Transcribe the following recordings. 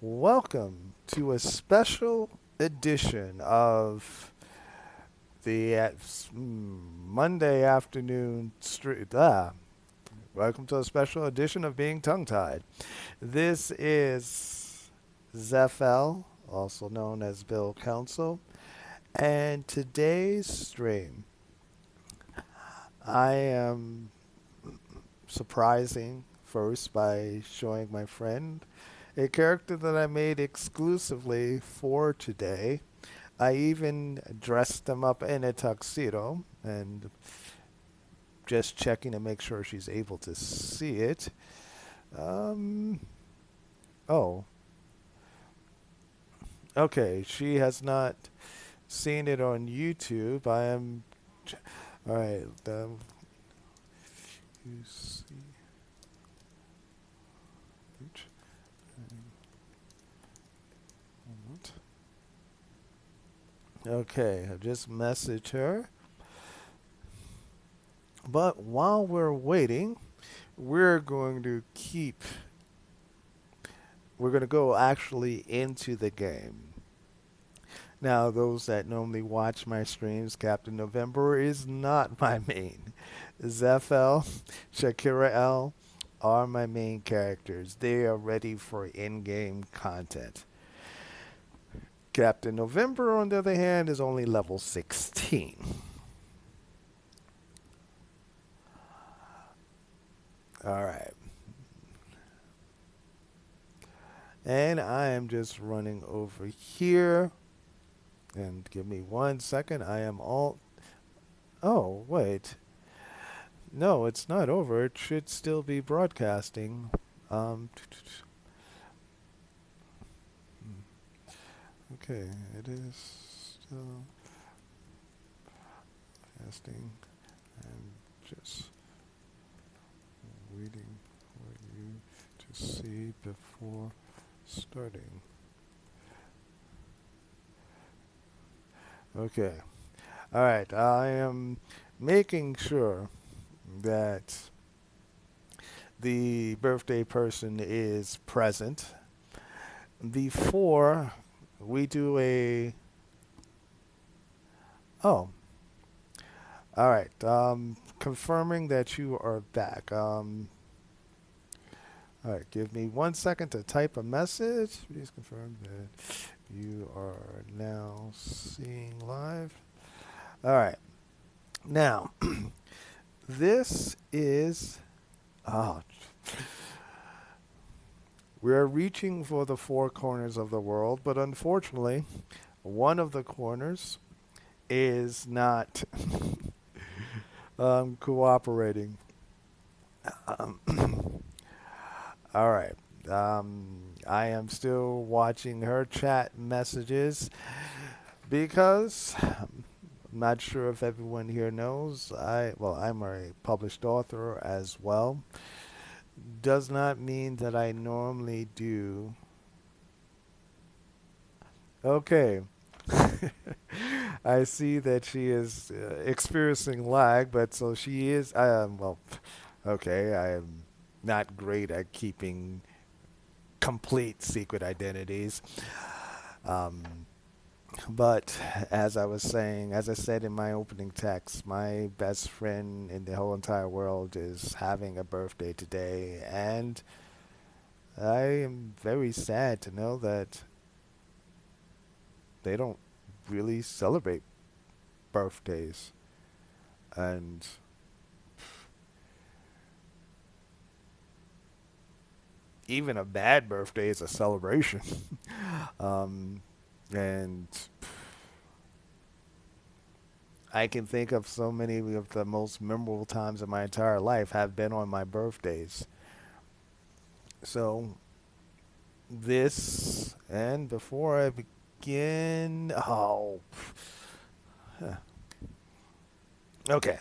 Welcome to a special edition of the Monday afternoon street. Welcome to a special edition of Being Tongue Tied. This is Zephyl, also known as Bill Council, and today's stream I am surprising first by showing my friend a character that I made exclusively for today. I even dressed them up in a tuxedo and just checking to make sure she's able to see it. Um, oh, okay. She has not seen it on YouTube. I am. All right. You see. Okay, I just messaged her. But while we're waiting, we're going to keep. We're going to go actually into the game. Now, those that normally watch my streams, Captain November is not my main. Zephyl, Shakira L are my main characters. They are ready for in-game content. Captain November, on the other hand, is only level 16. All right. And I am just running over here. And give me 1 second. I am all. Oh, wait. No, it's not over. It should still be broadcasting. Um, okay, it is still broadcasting. I'm just waiting for you to see before starting. Okay. All right. I am making sure that the birthday person is present before we do a. Oh, all right. Confirming that you are back. All right. Give me 1 second to type a message. Please confirm that you are now seeing live. All right. Now, this is. Oh, we're reaching for the four corners of the world, but unfortunately, one of the corners is not cooperating. Um, all right. I am still watching her chat messages because I'm not sure if everyone here knows. I'm a published author as well. Does not mean that I normally do. Okay. I see that she is experiencing lag, but so she is. Okay, I am not great at keeping complete secret identities. Um, but as I was saying, as I said in my opening text, my best friend in the whole entire world is having a birthday today, and I am very sad to know that they don't really celebrate birthdays. And even a bad birthday is a celebration. um, and I can think of so many of the most memorable times of my entire life have been on my birthdays. So this and before I begin, okay.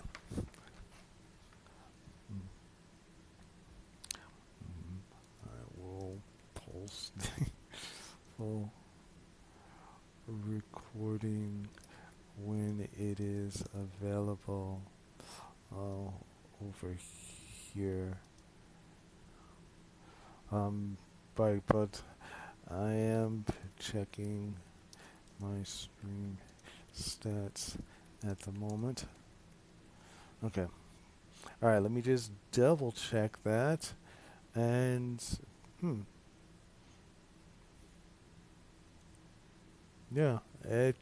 I will post the full recording when it is available over here. Um, but I am checking my stream stats at the moment. Okay. All right, let me just double check that. And, hmm, yeah, it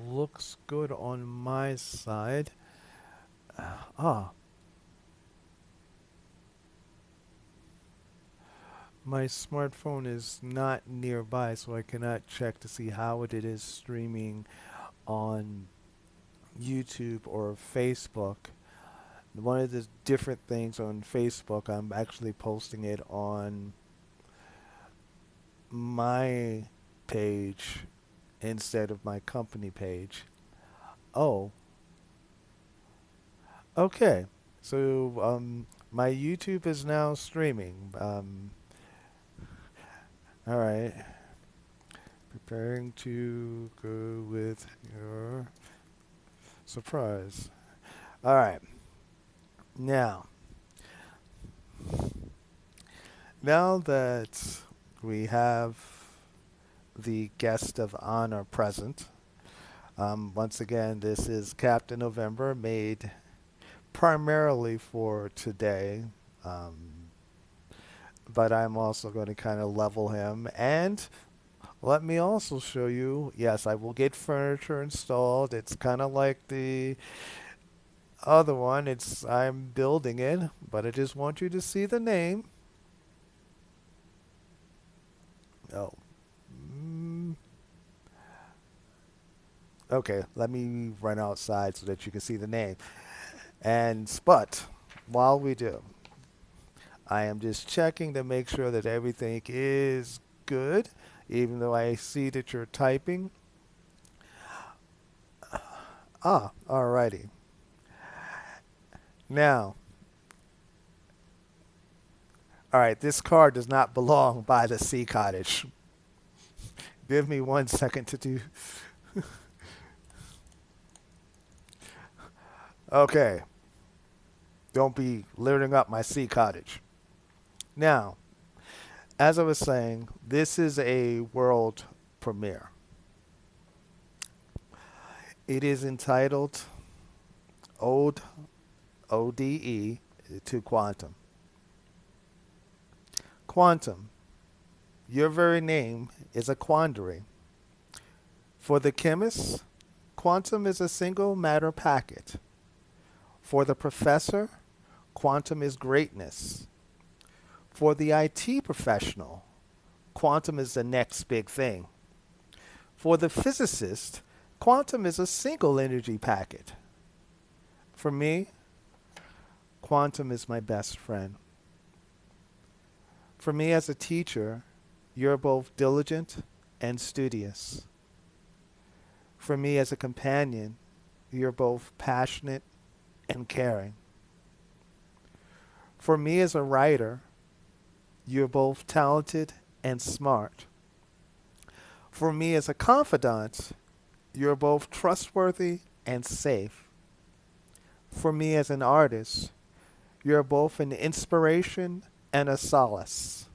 looks good on my side. Ah, my smartphone is not nearby, so I cannot check to see how it is streaming on YouTube or Facebook. One of the different things on Facebook, I'm actually posting it on my page instead of my company page. Oh, okay. So, my YouTube is now streaming. All right. Preparing to go with your surprise. All right. Now, now that we have the guest of honor present, once again, this is Captain November, made primarily for today. Um, but I'm also going to kind of level him. And let me also show you, yes, I will get furniture installed. It's kind of like the other one. I'm building it, but I just want you to see the name. Oh. Mm, okay, let me run outside so that you can see the name. But while we do, I am just checking to make sure that everything is good, even though I see that you're typing. Ah, alrighty. Now, all right, this car does not belong by the Sea Cottage. Give me 1 second to do. Okay, don't be littering up my Sea Cottage. Now, as I was saying, this is a world premiere. It is entitled Ode, ODE to Quantum. Quantum, your very name is a quandary. For the chemist, quantum is a single matter packet. For the professor, quantum is greatness. For the IT professional, quantum is the next big thing. For the physicist, quantum is a single energy packet. For me, quantum is my best friend. For me as a teacher, you're both diligent and studious. For me as a companion, you're both passionate and caring. For me as a writer, you're both talented and smart. For me as a confidant, you're both trustworthy and safe. For me as an artist, you're both an inspiration and a solace.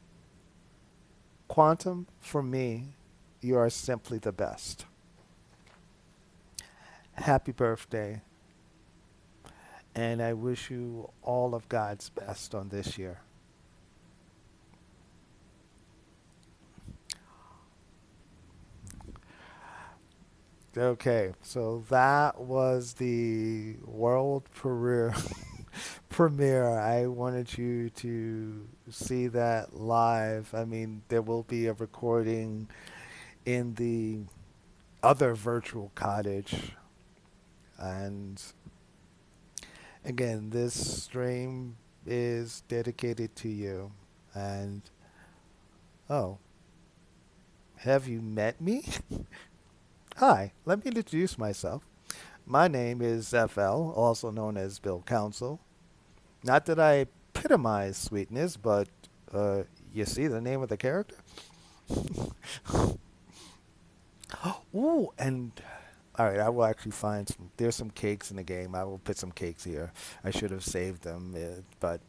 Quantum, for me, you are simply the best. Happy birthday, and I wish you all of God's best on this year. Okay, so that was the world premiere. I wanted you to see that live. I mean, there will be a recording in the other virtual cottage. And again, this stream is dedicated to you. And oh, have you met me? Hi, let me introduce myself. My name is FL, also known as Bill Council. Not that I epitomize sweetness, but you see the name of the character? Ooh, and all right, I will actually find some. There's some cakes in the game. I will put some cakes here. I should have saved them, but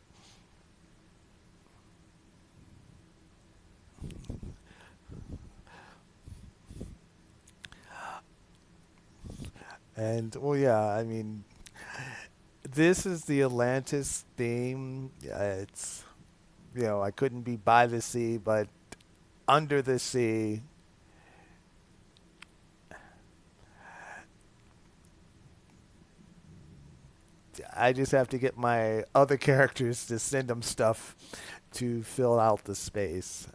And well, yeah, I mean, this is the Atlantis theme. It's I couldn't be by the sea, but under the sea. I just have to get my other characters to send them stuff to fill out the space.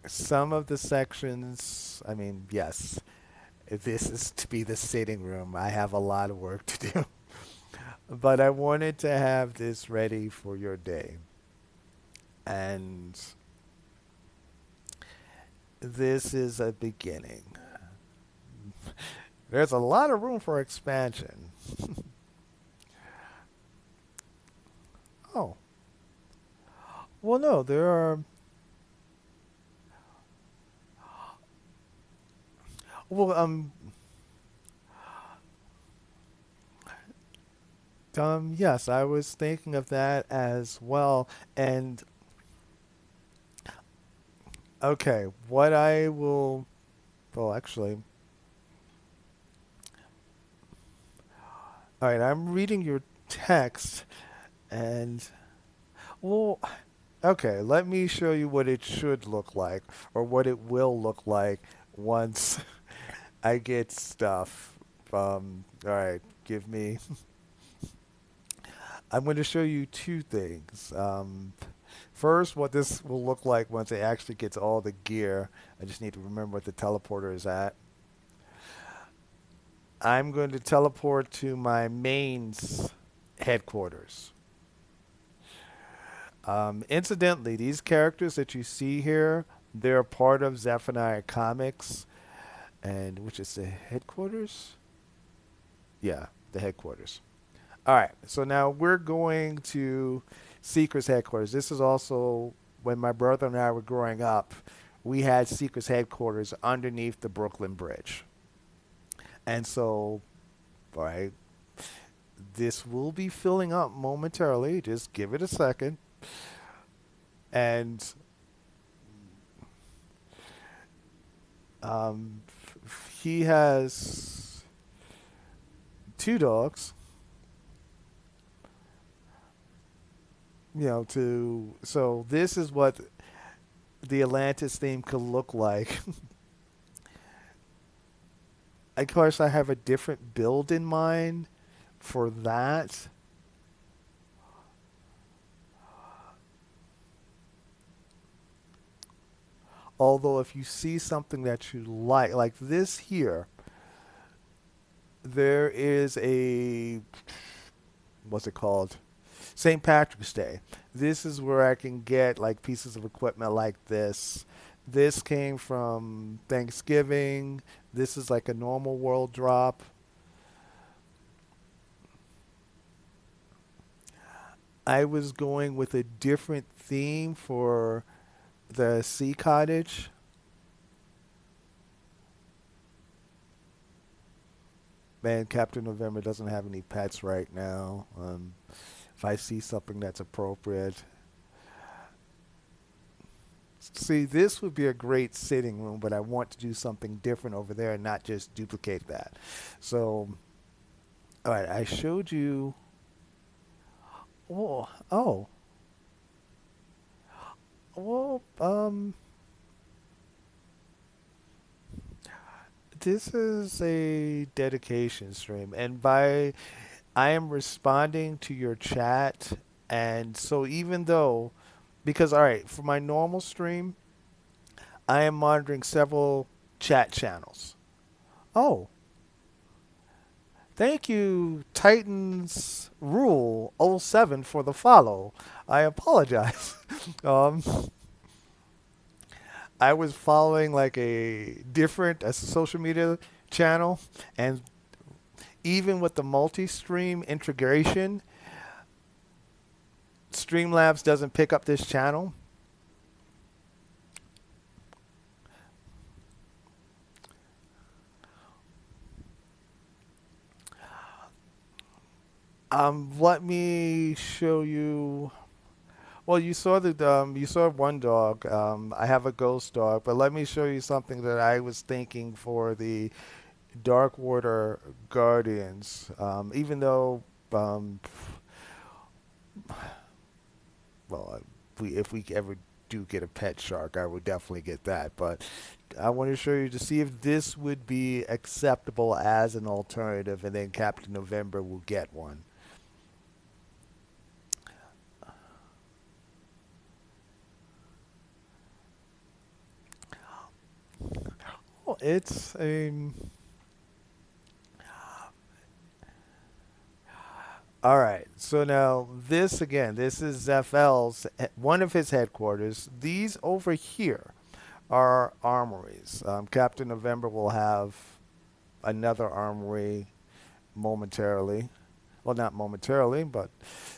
Some of the sections, I mean, yes, this is to be the sitting room. I have a lot of work to do, but I wanted to have this ready for your day. And this is a beginning. There's a lot of room for expansion. Oh, well, no, there are. Well, yes, I was thinking of that as well. And okay, what I will, well, actually, all right, I'm reading your text, and well, okay, let me show you what it should look like, or what it will look like once I get stuff. All right, give me. I'm going to show you two things. First, what this will look like once it actually gets all the gear. I just need to remember what the teleporter is at. I'm going to teleport to my mains headquarters. Incidentally, these characters that you see here, they're part of Zephaniah Comics, and which is the headquarters? Yeah, the headquarters. All right, so now we're going to Seeker's headquarters. This is also when my brother and I were growing up. We had Seeker's headquarters underneath the Brooklyn Bridge. And so, all right, this will be filling up momentarily. Just give it a second. And um, he has two dogs. To so this is what the Atlantis theme could look like. Of course, I have a different build in mind for that. Although, if you see something that you like this here, there is a what's it called? St. Patrick's Day. This is where I can get like pieces of equipment like this. This came from Thanksgiving. This is like a normal world drop. I was going with a different theme for the sea cottage. Man, Captain November doesn't have any pets right now. If I see something that's appropriate, see, this would be a great sitting room, but I want to do something different over there and not just duplicate that. So, all right, I showed you. Oh, well, this is a dedication stream, and by I am responding to your chat, and so even though, because all right, for my normal stream, I am monitoring several chat channels. Oh, thank you, Titans Rule '07 for the follow. I apologize. um, I was following like a social media channel, and even with the multi-stream integration, Streamlabs doesn't pick up this channel. Let me show you. Well, you saw one dog. I have a ghost dog, but let me show you something that I was thinking for the Darkwater Guardians. Even though, um, well, if we ever do get a pet shark, I would definitely get that. But I want to show you to see if this would be acceptable as an alternative, and then Captain November will get one. Well, it's a all right. So now this again, this is Zephel's one of his headquarters. These over here are armories. Captain November will have another armory momentarily. Well, not momentarily, but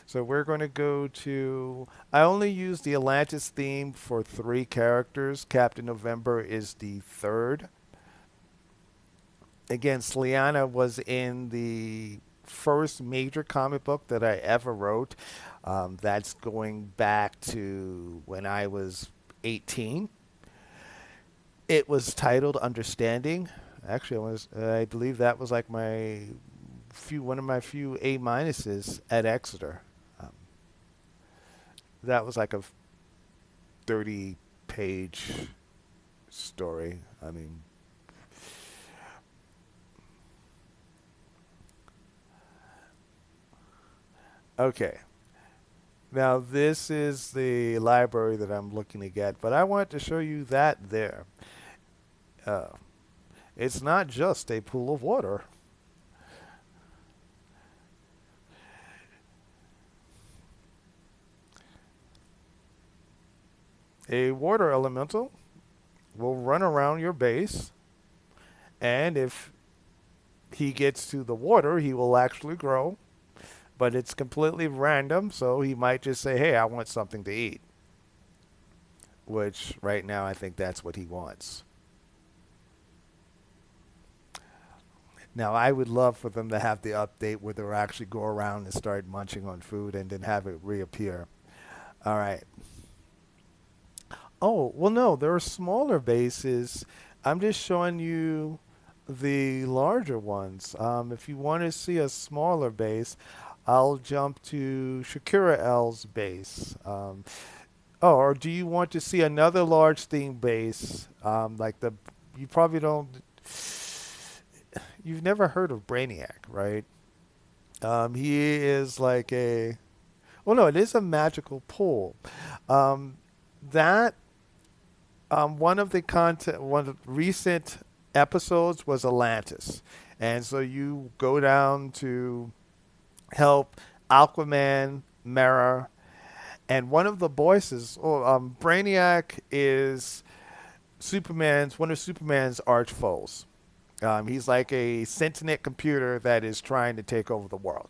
so we're going to go to. I only use the Atlantis theme for three characters. Captain November is the third. Again, Sliana was in the first major comic book that I ever wrote. That's going back to when I was 18. It was titled Understanding. Actually, I believe that was like one of my few A minuses at Exeter. Um, that was like a 30-page story. I mean, okay. Now this is the library that I'm looking to get, but I wanted to show you that there. Uh, it's not just a pool of water. A water elemental will run around your base, and if he gets to the water, he will actually grow, but it's completely random, so he might just say, "Hey, I want something to eat," which right now I think that's what he wants. Now, I would love for them to have the update where they'll actually go around and start munching on food and then have it reappear. All right. Oh, well, no, there are smaller bases. I'm just showing you the larger ones. If you want to see a smaller base, I'll jump to Shakira L's base. Oh, or do you want to see another large theme base? You probably don't, you've never heard of Brainiac, right? He is like well, no, it is a magical pool. Um, that one of the recent episodes was Atlantis, and so you go down to help Aquaman, Mera, and one of the voices. Oh, Brainiac is one of Superman's arch foes. He's like a sentient computer that is trying to take over the world.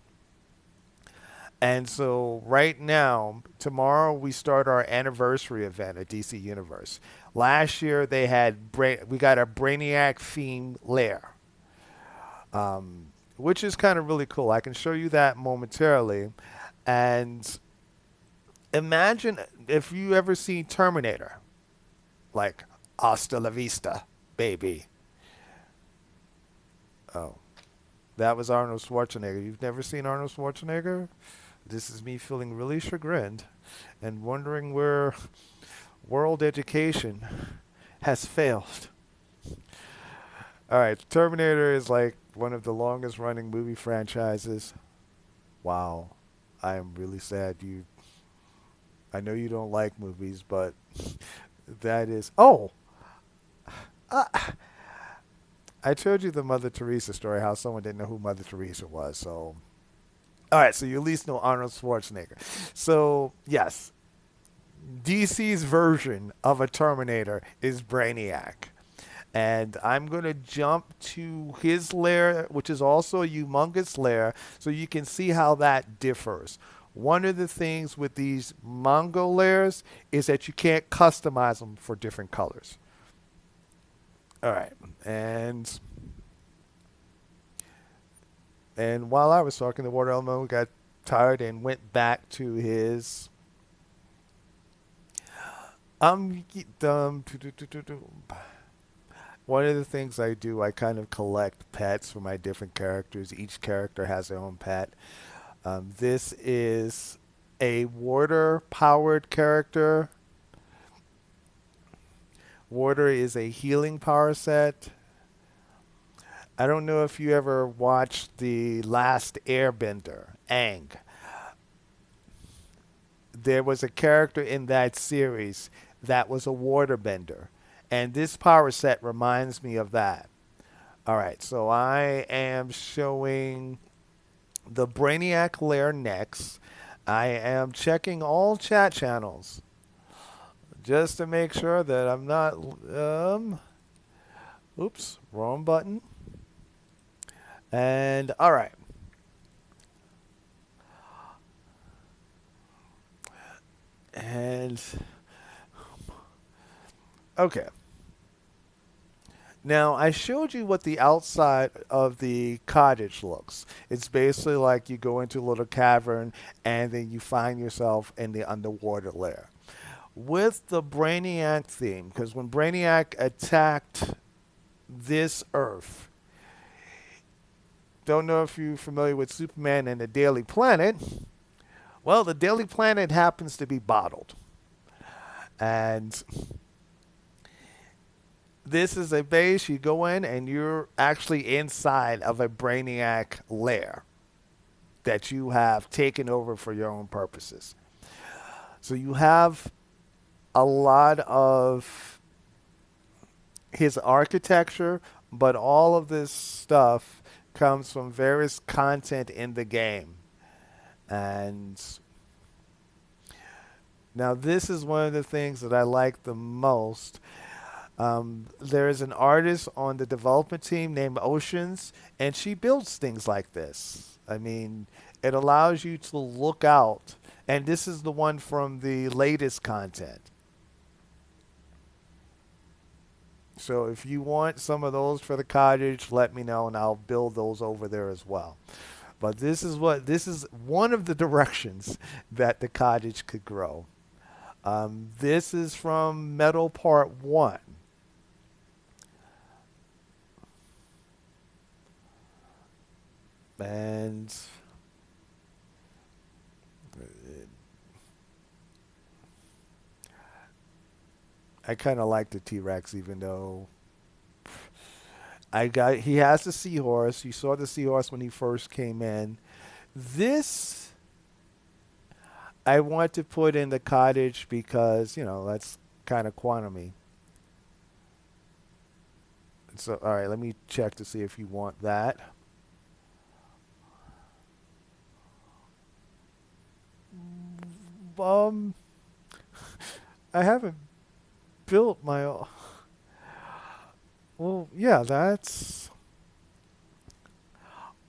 And so right now, tomorrow we start our anniversary event at DC Universe. Last year we got a Brainiac themed lair, which is kind of really cool. I can show you that momentarily. And imagine if you ever seen Terminator, like hasta la vista, baby. Oh, that was Arnold Schwarzenegger. You've never seen Arnold Schwarzenegger? This is me feeling really chagrined and wondering where world education has failed. All right, Terminator is like one of the longest running movie franchises. Wow. I am really sad I know you don't like movies, but that is uh, I told you the Mother Teresa story, how someone didn't know who Mother Teresa was. So, all right, so you at least know Arnold Schwarzenegger. So, yes, DC's version of a Terminator is Brainiac. And I'm going to jump to his lair, which is also a humongous lair, so you can see how that differs. One of the things with these Mongo lairs is that you can't customize them for different colors. All right. And while I was talking, the water element got tired and went back to his One of the things I do, I kind of collect pets for my different characters. Each character has their own pet. This is a water powered character. Water is a healing power set. I don't know if you ever watched The Last Airbender, Aang. There was a character in that series that was a waterbender. And this power set reminds me of that. All right, so I am showing the Brainiac lair next. I am checking all chat channels just to make sure that I'm not. Oops, wrong button. And all right. And okay. Now, I showed you what the outside of the cottage looks. It's basically like you go into a little cavern and then you find yourself in the underwater lair. With the Brainiac theme, because when Brainiac attacked this Earth, don't know if you're familiar with Superman and the Daily Planet. Well, the Daily Planet happens to be bottled. And this is a base. You go in and you're actually inside of a Brainiac lair that you have taken over for your own purposes. So you have a lot of his architecture, but all of this stuff comes from various content in the game. And now this is one of the things that I like the most. There is an artist on the development team named Oceans, and she builds things like this. I mean, it allows you to look out, and this is the one from the latest content. So if you want some of those for the cottage, let me know, and I'll build those over there as well. But this is one of the directions that the cottage could grow. This is from Metal Part One. And I kind of like the T Rex, even though he has the seahorse. You saw the seahorse when he first came in. This I want to put in the cottage because that's kind of quantumy. So all right, let me check to see if you want that. Um, I haven't built my. Well, yeah, that's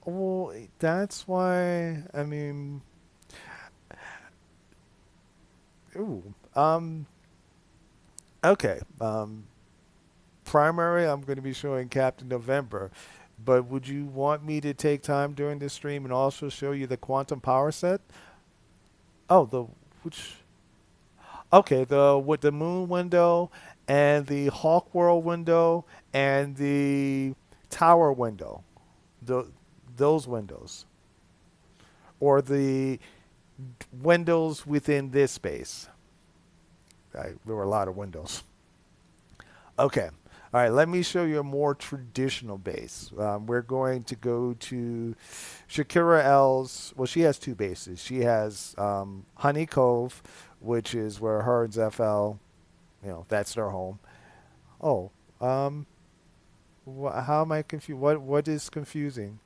why. I mean, ooh. Okay. Primary, I'm going to be showing Captain November, but would you want me to take time during this stream and also show you the quantum power set? Oh, the which? Okay, the with the moon window and the Hawk World window and the tower window. The those windows or the windows within this space. There were a lot of windows. Okay. All right, let me show you a more traditional base. We're going to go to Shakira L's. Well, she has two bases. She has Honey Cove, which is where her and Zephyl, that's their home. Oh, um, how am I confused? What is confusing?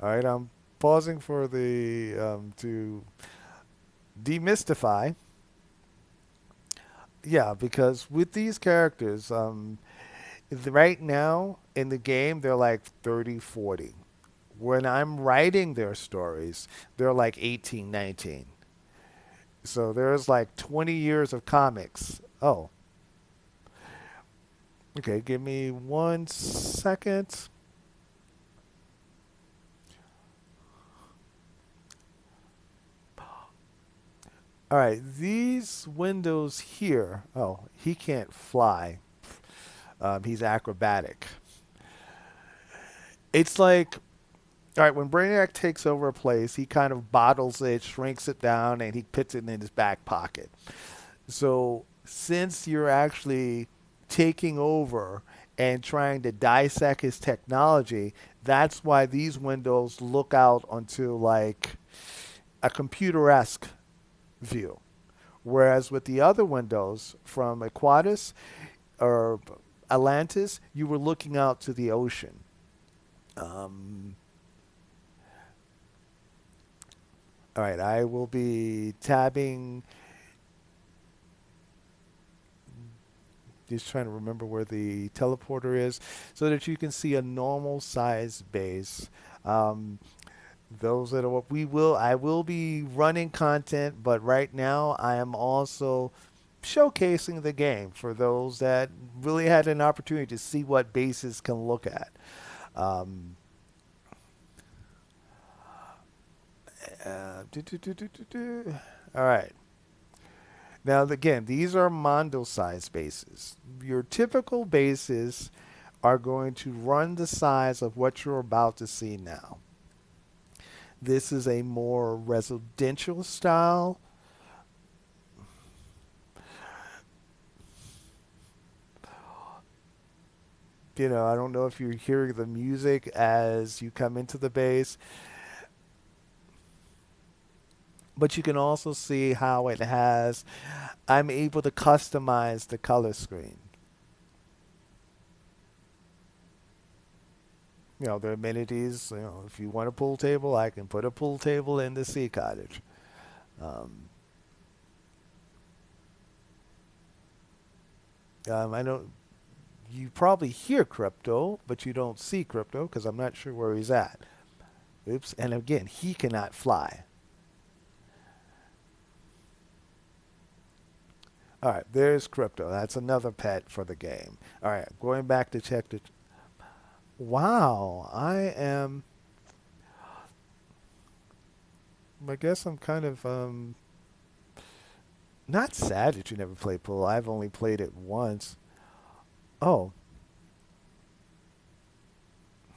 All right, I'm pausing for the to demystify. Yeah, because with these characters, right now in the game, they're like 30, 40. When I'm writing their stories, they're like 18, 19. So there's like 20 years of comics. Oh, okay, give me 1 second. All right, these windows here. Oh, he can't fly. He's acrobatic. It's like, all right, when Brainiac takes over a place, he kind of bottles it, shrinks it down, and he puts it in his back pocket. So since you're actually taking over and trying to dissect his technology, that's why these windows look out onto like a computer-esque view. Whereas with the other windows from Aquatis or Atlantis, you were looking out to the ocean. Um, all right, I will be tabbing. Just trying to remember where the teleporter is, so that you can see a normal size base. Um, those that are what we will. I will be running content, but right now I am also showcasing the game for those that really had an opportunity to see what bases can look at. Um, All right. Now, again, these are Mondo size bases. Your typical bases are going to run the size of what you're about to see now. This is a more residential style. I don't know if you're hearing the music as you come into the base, but you can also see how it has, I'm able to customize the color screen. The amenities, if you want a pool table, I can put a pool table in the sea cottage. Um, I know you probably hear Crypto, but you don't see Crypto because I'm not sure where he's at. Oops. And again, he cannot fly. All right, there's Crypto. That's another pet for the game. All right, going back to check the. Wow, I am. I guess I'm kind of not sad that you never played pool. I've only played it once. Oh,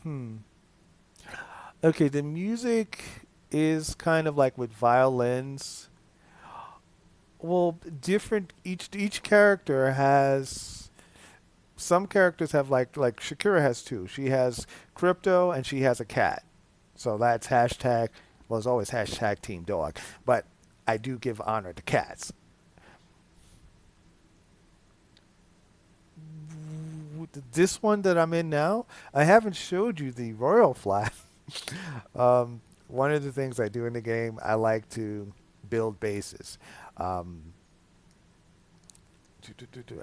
hmm. Okay, the music is kind of like with violins. Well, different each character has some characters have like Shakira has two. She has Crypto and she has a cat. So that's hashtag well it's always hashtag team dog. But I do give honor to cats. This one that I'm in now, I haven't showed you the royal flag. One of the things I do in the game, I like to build bases. Um,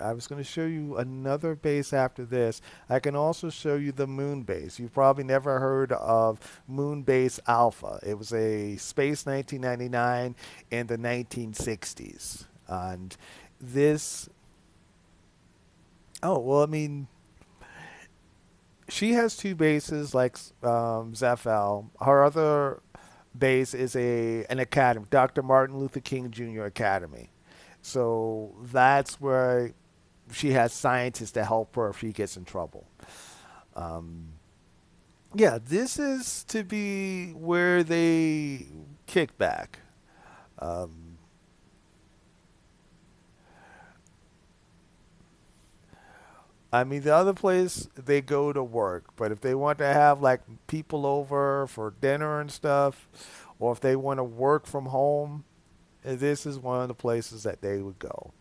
I was going to show you another base after this. I can also show you the moon base. You've probably never heard of Moon Base Alpha. It was a Space 1999 in the 1960s. And this, oh, well, I mean, she has two bases like Zephyr. Her other base is an academy, Dr. Martin Luther King Jr. Academy. So that's where she has scientists to help her if she gets in trouble. Um, yeah, this is to be where they kick back. Um, I mean, the other place they go to work, but if they want to have like people over for dinner and stuff, or if they want to work from home, this is one of the places that they would go.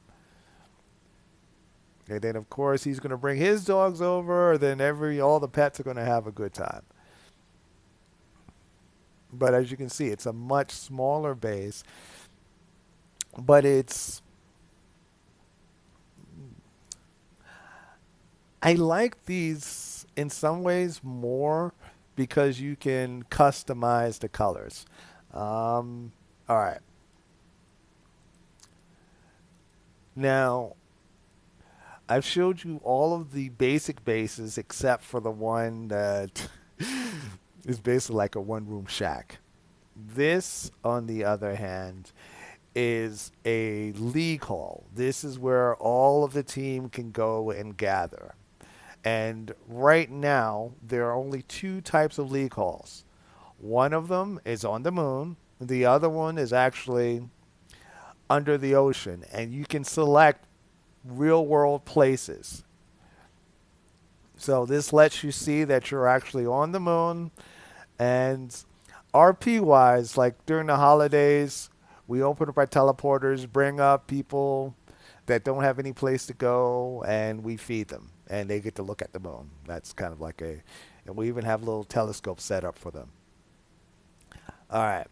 And then of course he's going to bring his dogs over. Then all the pets are going to have a good time. But as you can see, it's a much smaller base, but I like these in some ways more because you can customize the colors. All right. Now, I've showed you all of the basic bases except for the one that is basically like a one room shack. This, on the other hand, is a league hall. This is where all of the team can go and gather. And right now, there are only two types of league halls. One of them is on the moon. The other one is actually under the ocean, and you can select real world places. So this lets you see that you're actually on the moon. And RP wise, like during the holidays, we open up our teleporters, bring up people that don't have any place to go, and we feed them, and they get to look at the moon. That's kind of like a, and we even have a little telescope set up for them. All right,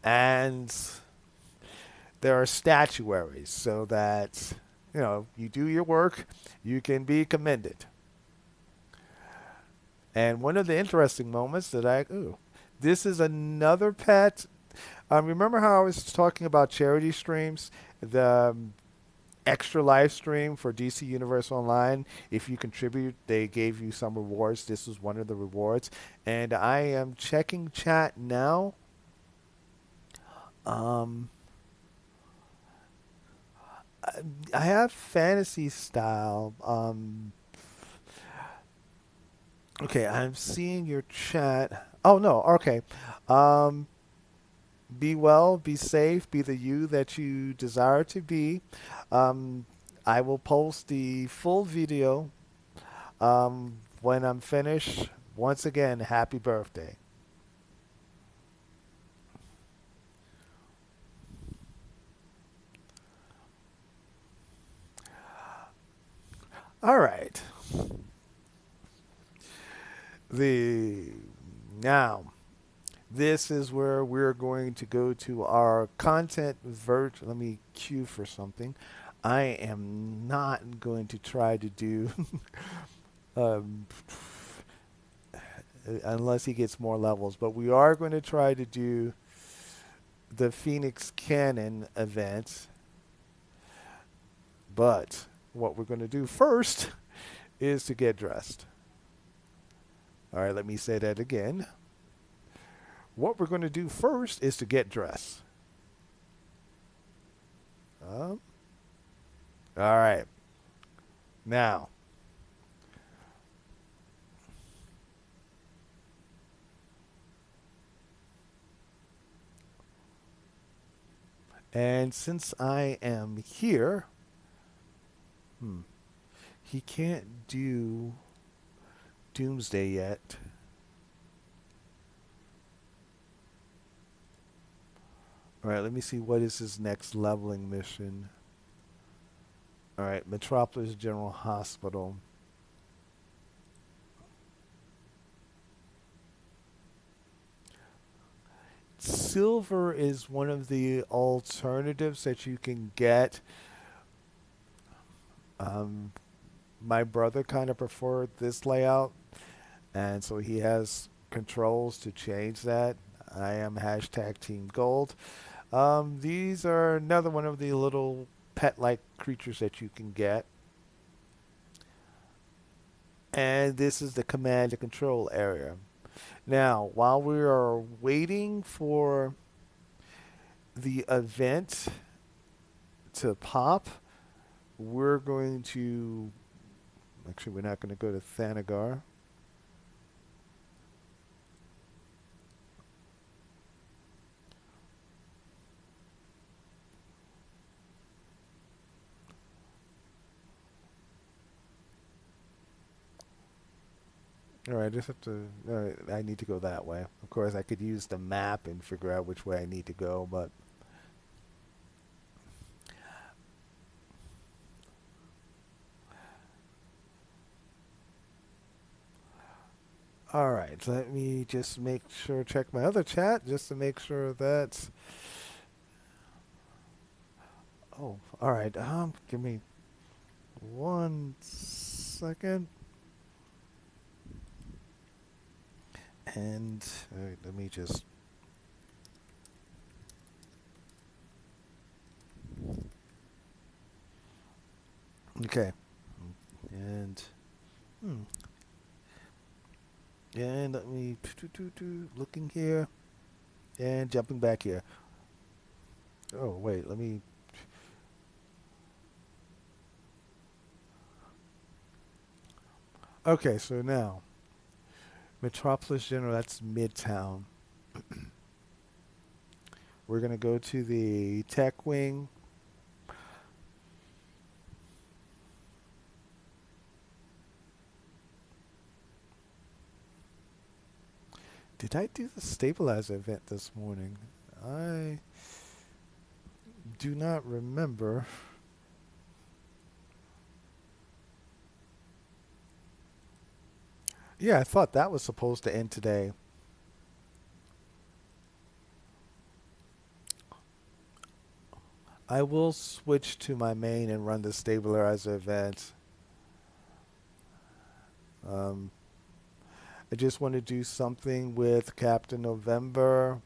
and there are statuaries so that you do your work, you can be commended. And one of the interesting moments that this is another pet. Remember how I was talking about charity streams? The extra live stream for DC Universe Online. If you contribute, they gave you some rewards. This was one of the rewards. And I am checking chat now. Um, I have fantasy style. Okay, I'm seeing your chat. Oh no, okay. Um, be well, be safe, be the you that you desire to be. Um, I will post the full video when I'm finished. Once again, happy birthday. All right. The now this is where we're going to go to our content vert. Let me cue for something. I am not going to try to do um, unless he gets more levels, but we are going to try to do the Phoenix Cannon event. But what we're going to do first is to get dressed. All right, let me say that again. What we're going to do first is to get dressed. Um, all right. Now, and since I am here, hmm, he can't do Doomsday yet. All right, let me see what is his next leveling mission. All right, Metropolis General Hospital. Silver is one of the alternatives that you can get. Um, my brother kind of preferred this layout, and so he has controls to change that. I am hashtag Team Gold. These are another one of the little pet-like creatures that you can get. And this is the command and control area. Now, while we are waiting for the event to pop, we're going to. Actually, we're not going to go to Thanagar. All right, I just have to. All right, I need to go that way. Of course, I could use the map and figure out which way I need to go, but. All right, let me just make sure, check my other chat just to make sure that. Oh, all right. Give me 1 second. And all right, let me just. Okay. And. Hmm. And let me. Looking here. And jumping back here. Oh, wait, let me. Okay, so now Metropolis General, that's Midtown. We're going to go to the tech wing. Did I do the stabilizer event this morning? I do not remember. Yeah, I thought that was supposed to end today. I will switch to my main and run the stabilizer event. Um, I just want to do something with Captain November.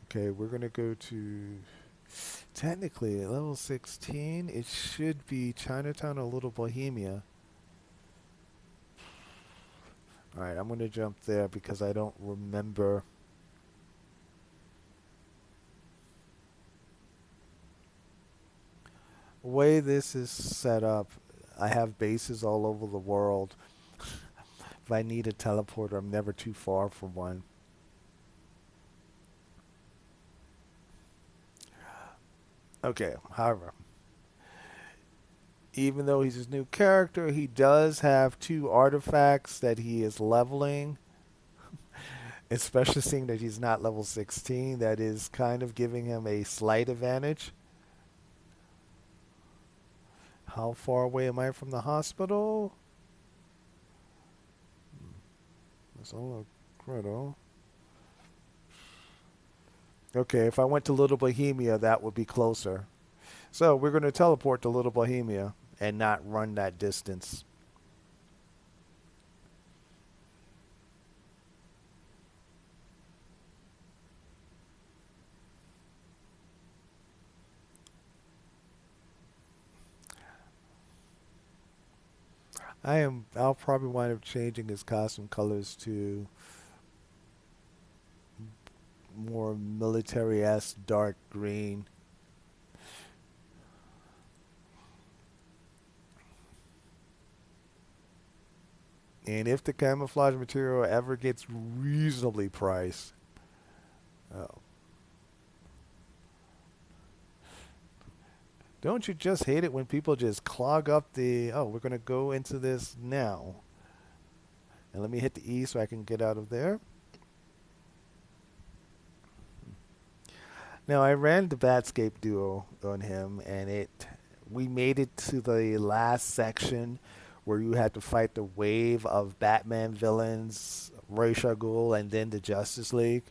Okay, we're going to go to technically level 16. It should be Chinatown or Little Bohemia. All right, I'm going to jump there because I don't remember. The way this is set up, I have bases all over the world. If I need a teleporter, I'm never too far from one. Okay, however, even though he's his new character, he does have two artifacts that he is leveling, especially seeing that he's not level 16. That is kind of giving him a slight advantage. How far away am I from the hospital? That's all critical. Okay, if I went to Little Bohemia, that would be closer. So we're going to teleport to Little Bohemia and not run that distance. I'll probably wind up changing his costume colors to more military-esque dark green. And if the camouflage material ever gets reasonably priced, oh, don't you just hate it when people just clog up the, oh, we're going to go into this now. And let me hit the E so I can get out of there. Now, I ran the Batscape duo on him, and we made it to the last section where you had to fight the wave of Batman villains, Ra's al Ghul, and then the Justice League.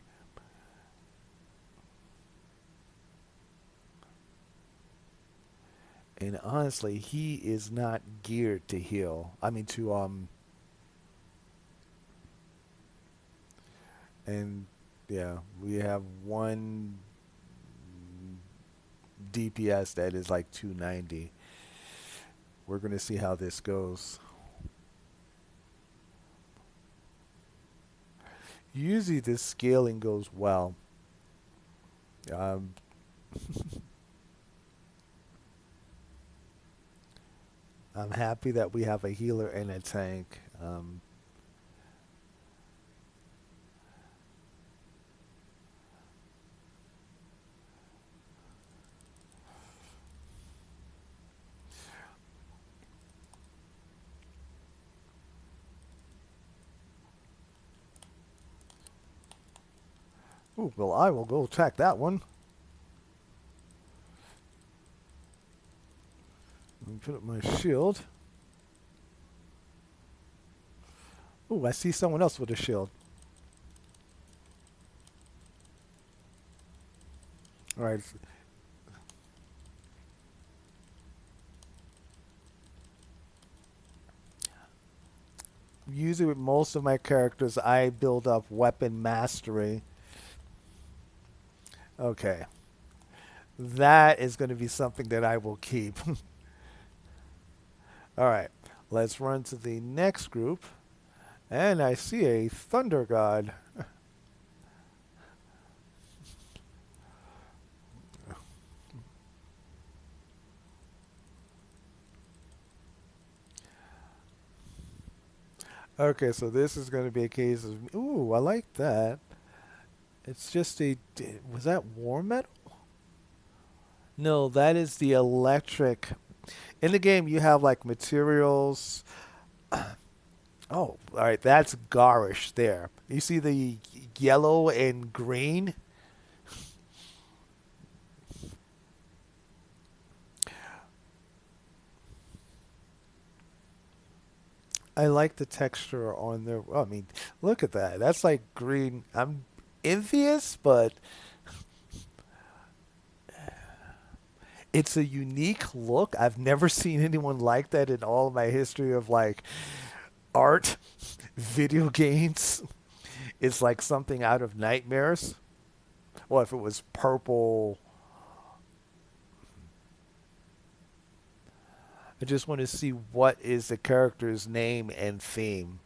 And honestly, he is not geared to heal. I mean, and yeah, we have one DPS that is like 290. We're going to see how this goes. Usually, this scaling goes well. Um, I'm happy that we have a healer and a tank. Ooh, well, I will go attack that one. Let me put up my shield. Ooh, I see someone else with a shield. All right. Usually, with most of my characters, I build up weapon mastery. Okay. That is going to be something that I will keep. All right. Let's run to the next group. And I see a thunder god. Okay, so this is going to be a case of. Ooh, I like that. It's just a. Was that war metal? No, that is the electric. In the game, you have like materials. Oh, all right, that's garish there. You see the yellow and green? I like the texture on there. Well, I mean, look at that. That's like green. I'm envious, but it's a unique look. I've never seen anyone like that in all of my history of like art, video games. It's like something out of nightmares. Well, if it was purple, I just want to see what is the character's name and theme.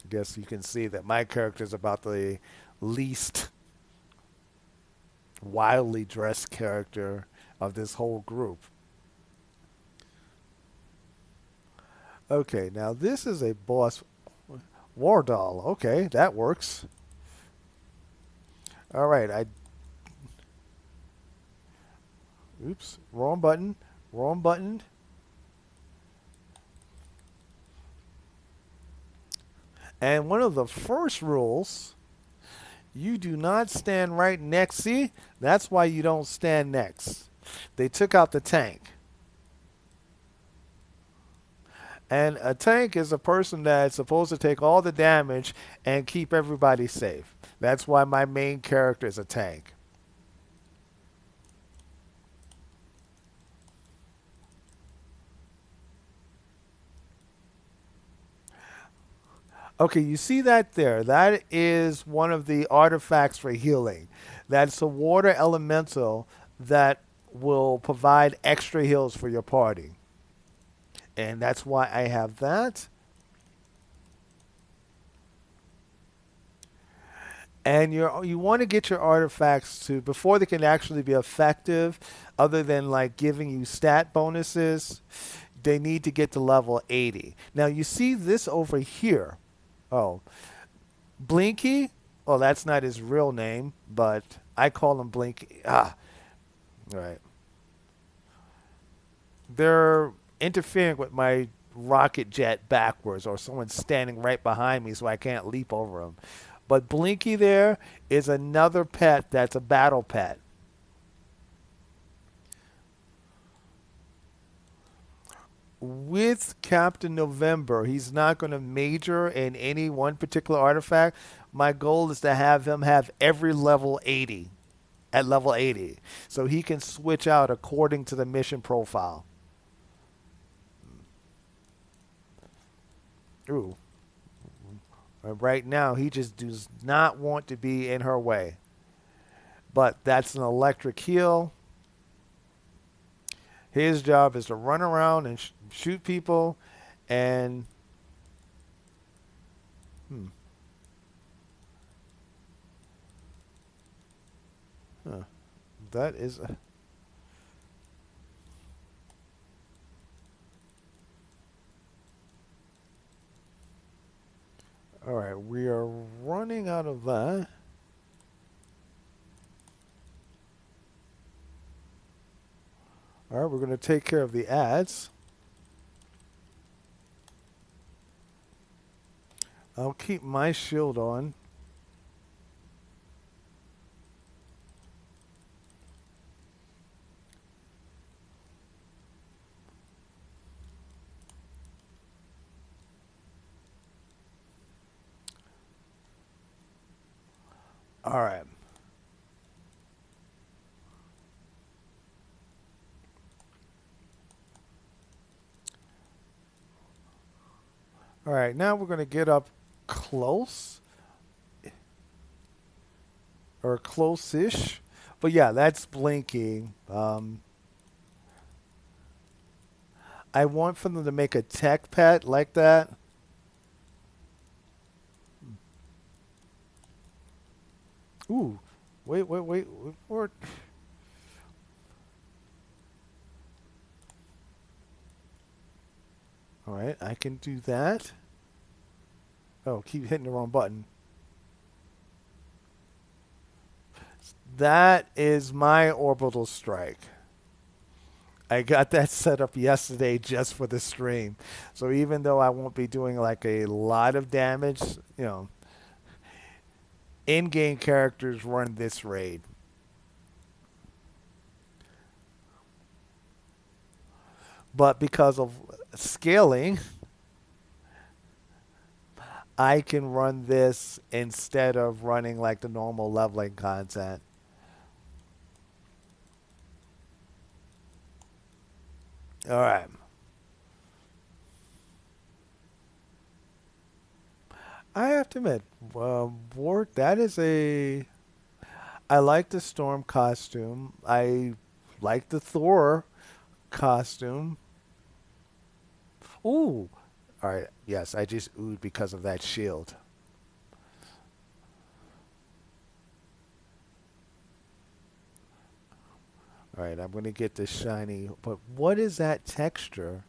I guess you can see that my character is about the least wildly dressed character of this whole group. Okay, now this is a boss war doll. Okay, that works. All right, I oops, wrong button. Wrong button. And one of the first rules, you do not stand right next. See? That's why you don't stand next. They took out the tank. And a tank is a person that's supposed to take all the damage and keep everybody safe. That's why my main character is a tank. Okay, you see that there? That is one of the artifacts for healing. That's a water elemental that will provide extra heals for your party. And that's why I have that. And you want to get your artifacts to before they can actually be effective, other than like giving you stat bonuses, they need to get to level 80. Now you see this over here. Oh, Blinky. Oh, that's not his real name, but I call him Blinky. Ah, right. They're interfering with my rocket jet backwards, or someone's standing right behind me, so I can't leap over them. But Blinky there is another pet that's a battle pet. With Captain November, he's not going to major in any one particular artifact. My goal is to have him have every level 80 at level 80 so he can switch out according to the mission profile. Ooh. Right now, he just does not want to be in her way. But that's an electric heal. His job is to run around and shoot people and hmm, huh, that is all right. We are running out of that. All right, we're going to take care of the ads. I'll keep my shield on. All right. All right, now we're going to get up close or close-ish. But yeah, that's blinking. I want for them to make a tech pet like that. Ooh, wait for it. All right, I can do that. Oh, keep hitting the wrong button. That is my orbital strike. I got that set up yesterday just for the stream. So even though I won't be doing like a lot of damage, you know, in-game characters run this raid. But because of scaling, I can run this instead of running like the normal leveling content. All right. I have to admit, Ward, that is a. I like the Storm costume. I like the Thor costume. Ooh. All right. Yes, I just oohed because of that shield. All right, I'm going to get the shiny. But what is that texture?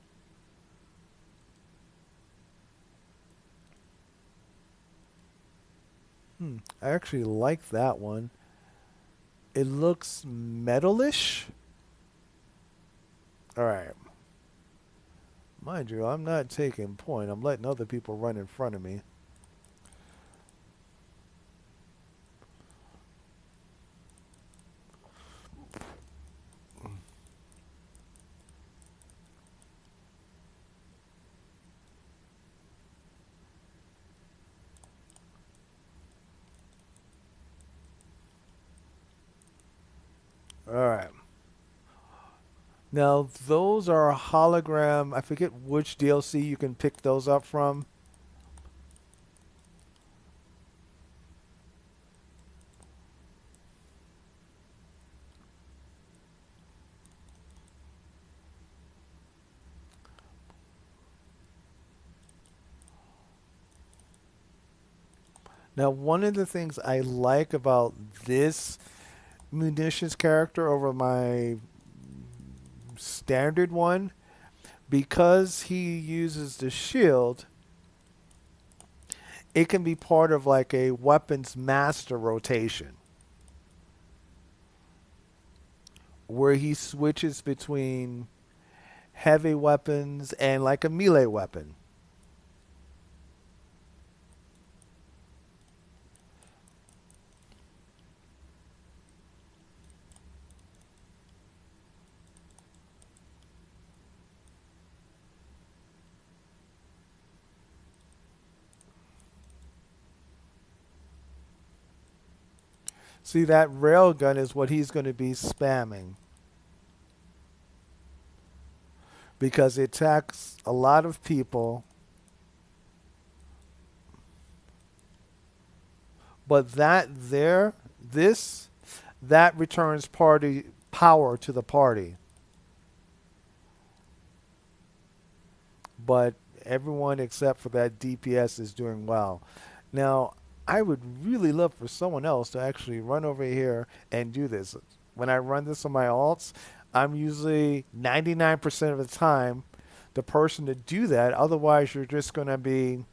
I actually like that one. It looks metalish. All right. Mind you, I'm not taking point. I'm letting other people run in front of me. All right. Now, those are hologram. I forget which DLC you can pick those up from. Now, one of the things I like about this munitions character over my standard one, because he uses the shield, it can be part of like a weapons master rotation where he switches between heavy weapons and like a melee weapon. See, that railgun is what he's going to be spamming because it attacks a lot of people. But that there, this, that returns party power to the party. But everyone except for that DPS is doing well. Now, I would really love for someone else to actually run over here and do this. When I run this on my alts, I'm usually 99% of the time the person to do that. Otherwise, you're just going to be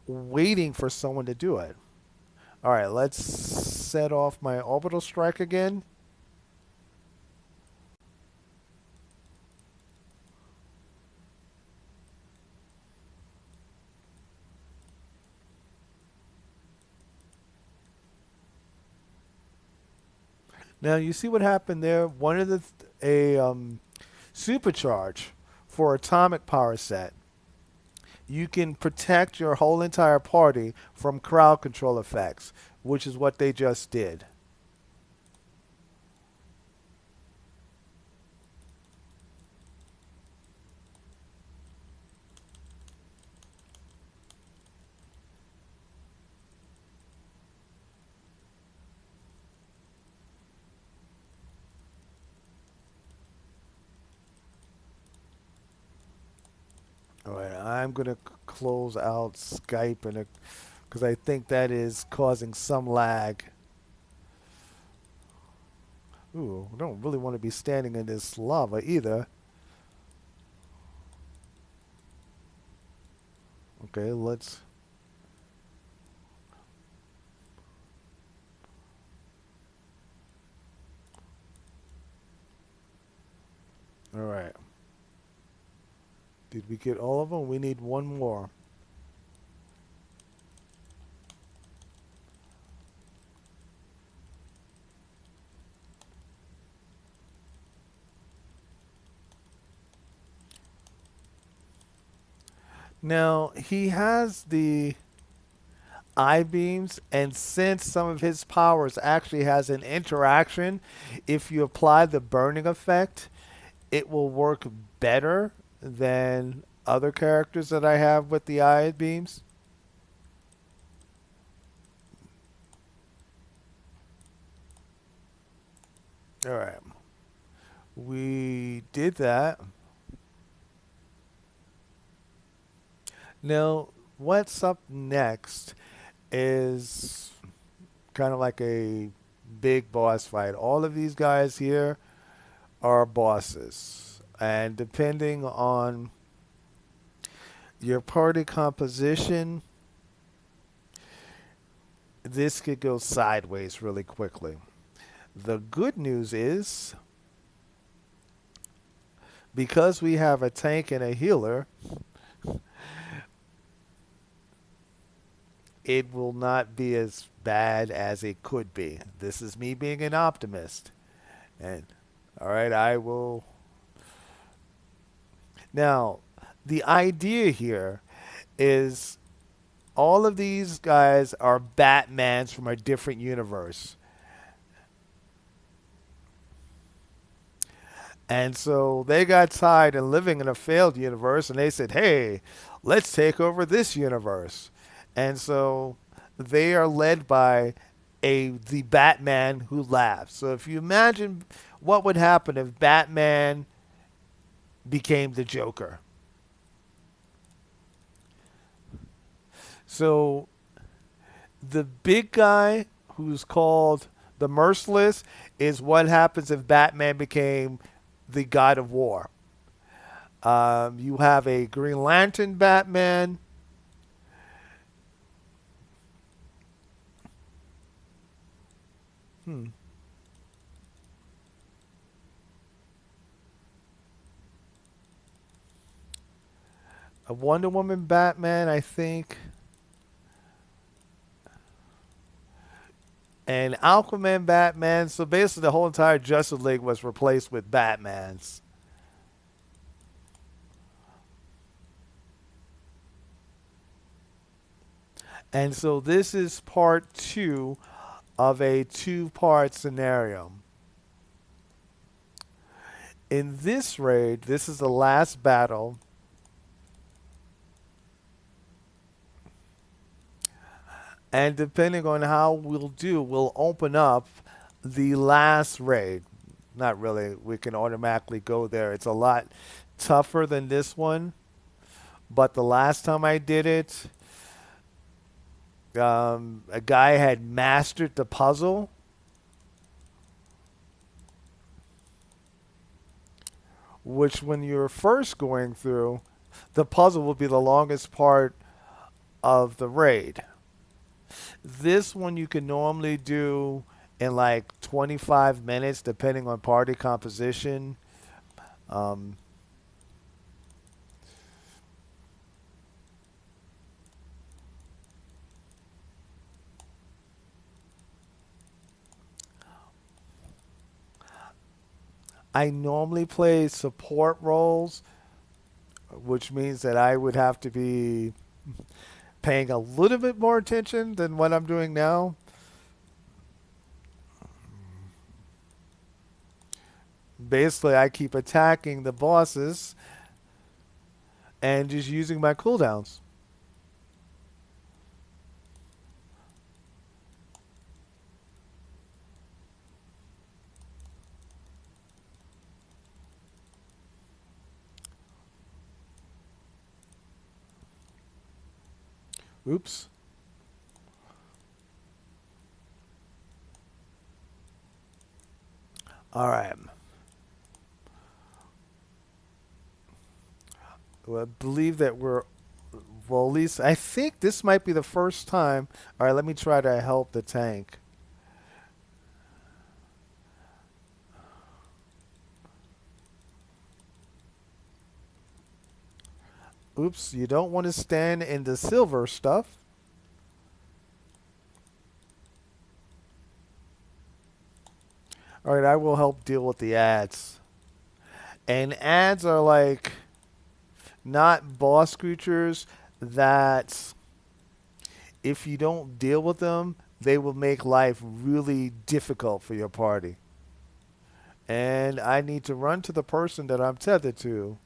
waiting for someone to do it. All right, let's set off my orbital strike again. Now you see what happened there. One of the a supercharge for atomic power set. You can protect your whole entire party from crowd control effects, which is what they just did. I'm gonna close out Skype and because I think that is causing some lag. Ooh, I don't really want to be standing in this lava either. Okay, let's. All right. Did we get all of them? We need one more. Now, he has the I beams, and since some of his powers actually has an interaction, if you apply the burning effect, it will work better than other characters that I have with the I beams. All right. We did that. Now, what's up next is kind of like a big boss fight. All of these guys here are bosses. And depending on your party composition, this could go sideways really quickly. The good news is because we have a tank and a healer, it will not be as bad as it could be. This is me being an optimist. And all right, I will. Now, the idea here is all of these guys are Batmans from a different universe. And so they got tired of living in a failed universe and they said, hey, let's take over this universe. And so they are led by the Batman who laughs. So if you imagine what would happen if Batman became the Joker. So the big guy who's called the Merciless is what happens if Batman became the God of War. You have a Green Lantern Batman. Hmm. A Wonder Woman Batman, I think. And Aquaman Batman. So basically, the whole entire Justice League was replaced with Batmans. And so this is part two of a two-part scenario. In this raid, this is the last battle. And depending on how we'll do, we'll open up the last raid. Not really, we can automatically go there. It's a lot tougher than this one. But the last time I did it, a guy had mastered the puzzle, which when you're first going through, the puzzle will be the longest part of the raid. This one you can normally do in like 25 minutes, depending on party composition. Um, I normally play support roles, which means that I would have to be paying a little bit more attention than what I'm doing now. Basically, I keep attacking the bosses and just using my cooldowns. Oops. All right. Well, I believe that we're, well, at least I think this might be the first time. All right, let me try to help the tank. Oops, you don't want to stand in the silver stuff. All right, I will help deal with the ads. And ads are like not boss creatures that if you don't deal with them, they will make life really difficult for your party. And I need to run to the person that I'm tethered to.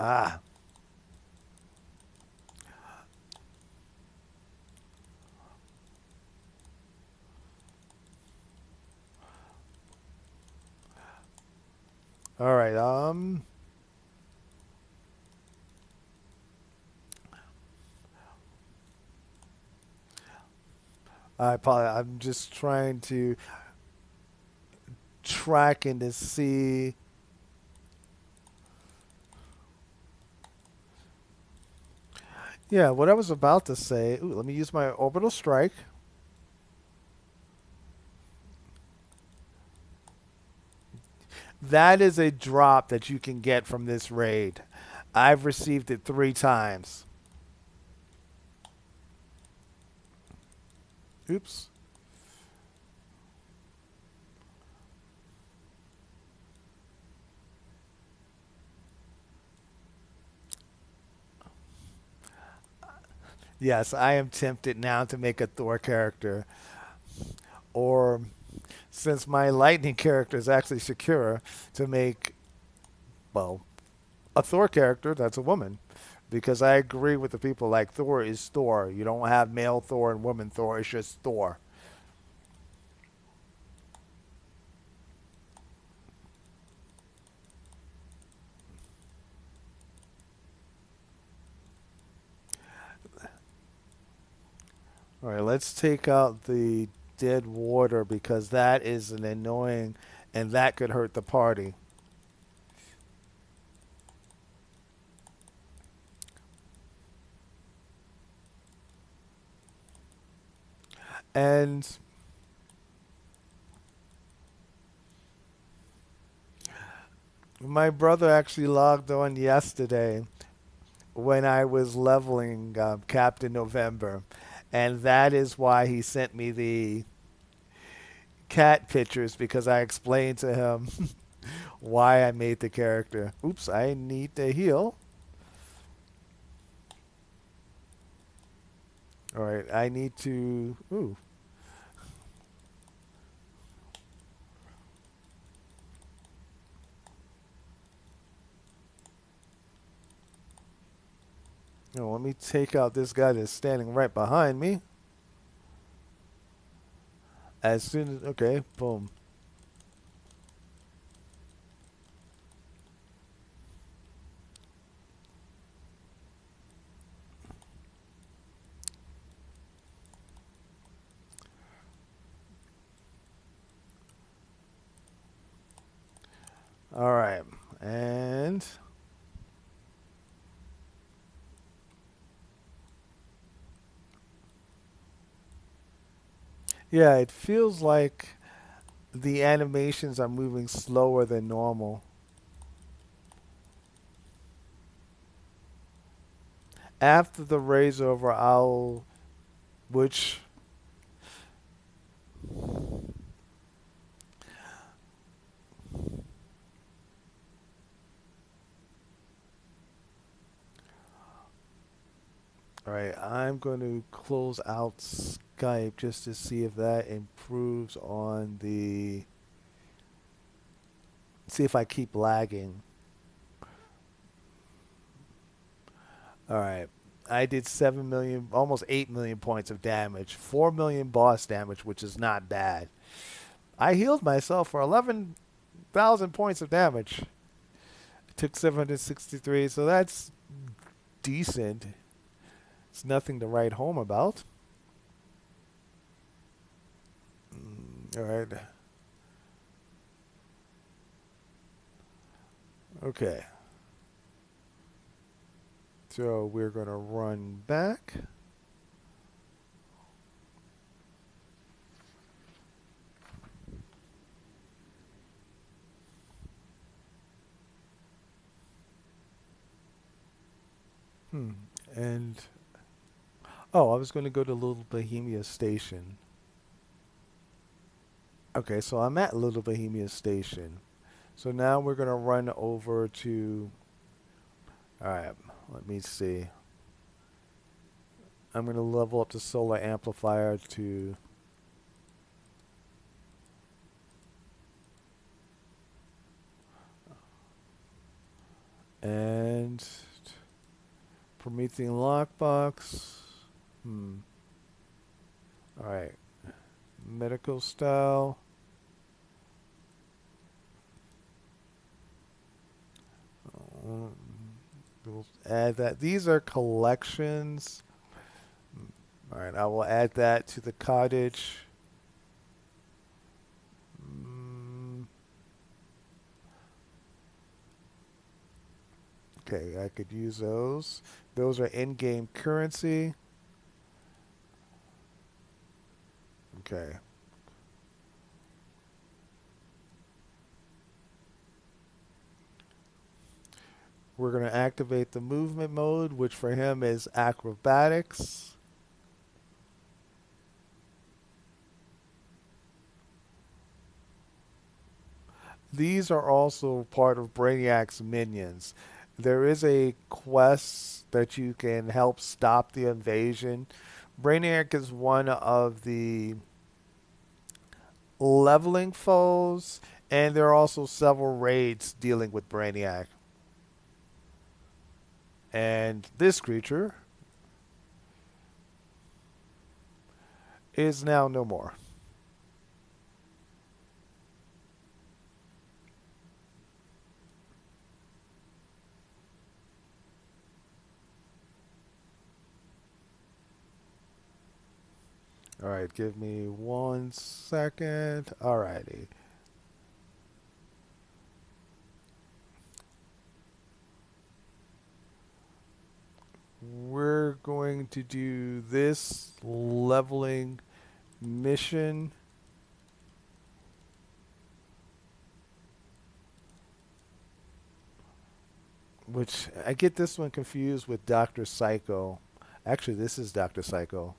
Ah, all right. I'm just trying to track and to see. Yeah, what I was about to say. Ooh, let me use my orbital strike. That is a drop that you can get from this raid. I've received it 3 times. Oops. Yes, I am tempted now to make a Thor character. Or, since my lightning character is actually Shakira, to make, well, a Thor character that's a woman. Because I agree with the people like Thor is Thor. You don't have male Thor and woman Thor. It's just Thor. All right, let's take out the dead water because that is an annoying and that could hurt the party. And my brother actually logged on yesterday when I was leveling Captain November. And that is why he sent me the cat pictures because I explained to him why I made the character. Oops, I need to heal. All right, I need to. Ooh, let me take out this guy that's standing right behind me. As soon as. Okay, boom. All right. And. Yeah, it feels like the animations are moving slower than normal. After the raise over, I'll. Which. All right, I'm going to close out Skype just to see if that improves on the. See if I keep lagging. All right. I did 7 million, almost 8 million points of damage, 4 million boss damage, which is not bad. I healed myself for 11,000 points of damage. I took 763, so that's decent. It's nothing to write home about. All right. Okay. So we're going to run back. Hmm. And oh, I was going to go to Little Bohemia Station. Okay, so I'm at Little Bohemia Station. So now we're going to run over to. All right, let me see. I'm going to level up the solar amplifier to. And Promethean lockbox. Hmm. All right. Medical style. Um, we'll add that. These are collections. All right, I will add that to the cottage. Mm, okay, I could use those. Those are in-game currency. Okay. We're going to activate the movement mode, which for him is acrobatics. These are also part of Brainiac's minions. There is a quest that you can help stop the invasion. Brainiac is one of the leveling foes, and there are also several raids dealing with Brainiac. And this creature is now no more. All right, give me 1 second. All righty. We're going to do this leveling mission. Which I get this one confused with Dr. Psycho. Actually, this is Dr. Psycho.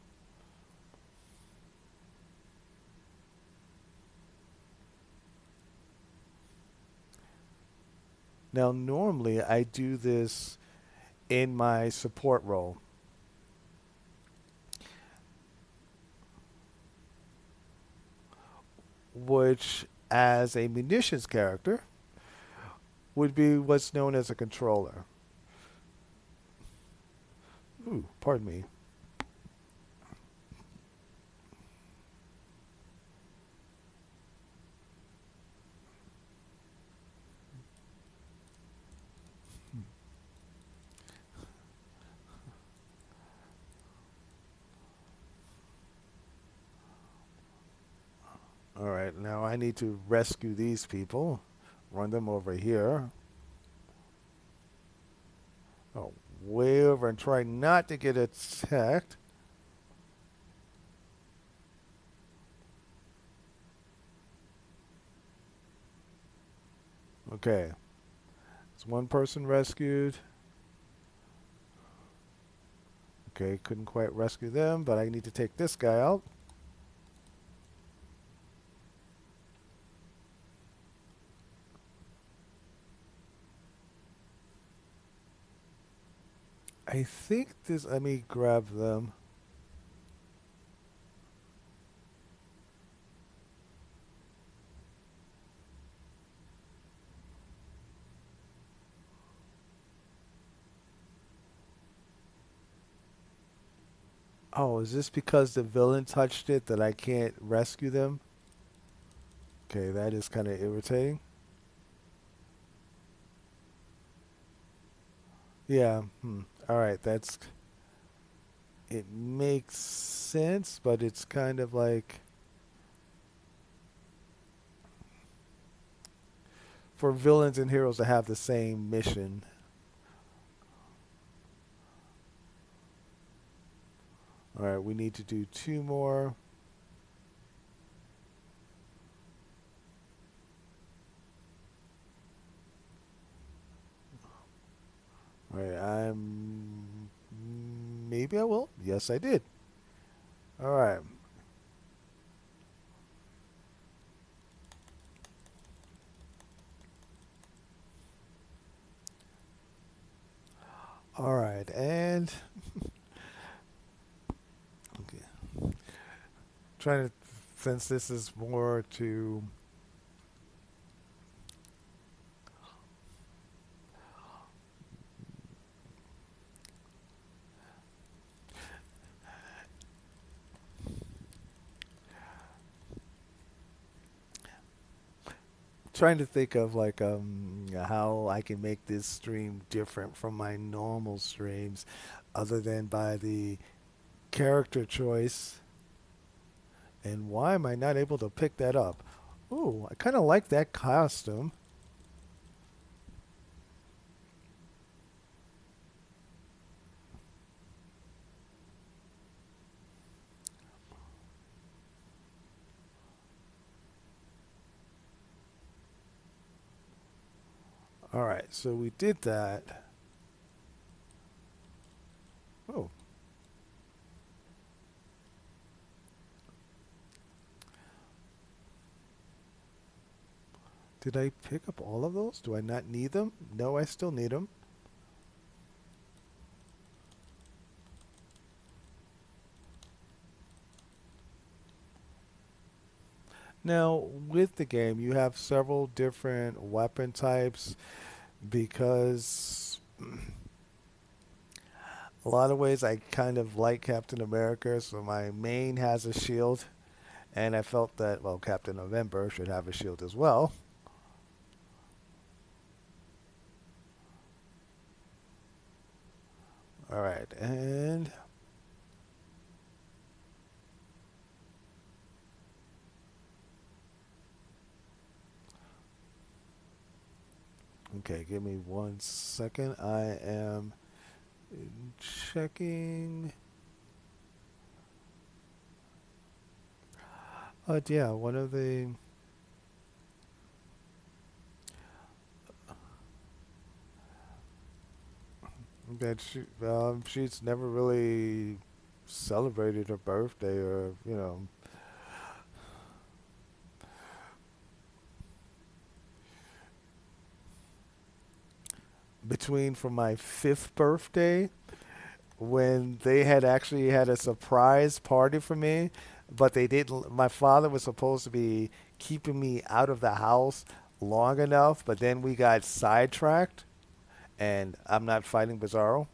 Now, normally I do this in my support role, which, as a munitions character, would be what's known as a controller. Ooh, pardon me. All right, now I need to rescue these people, run them over here. Oh, way over and try not to get attacked. Okay, it's one person rescued. Okay, couldn't quite rescue them, but I need to take this guy out. I think this, let me grab them. Oh, is this because the villain touched it that I can't rescue them? Okay, that is kind of irritating. Yeah. Hmm. All right, that's it makes sense, but it's kind of like for villains and heroes to have the same mission. All right, we need to do two more. All right, I'm maybe I will. Yes, I did. All right. All right, and okay. Trying to since this is more to trying to think of like how I can make this stream different from my normal streams other than by the character choice. And why am I not able to pick that up? Ooh, I kind of like that costume. All right, so we did that. Oh, did I pick up all of those? Do I not need them? No, I still need them. Now, with the game, you have several different weapon types because a lot of ways I kind of like Captain America, so my main has a shield, and I felt that, well, Captain November should have a shield as well. All right, and okay, give me 1 second. I am checking. Yeah, one of the that she's never really celebrated her birthday or between for my fifth birthday when they had actually had a surprise party for me, but they didn't. My father was supposed to be keeping me out of the house long enough, but then we got sidetracked, and I'm not fighting Bizarro.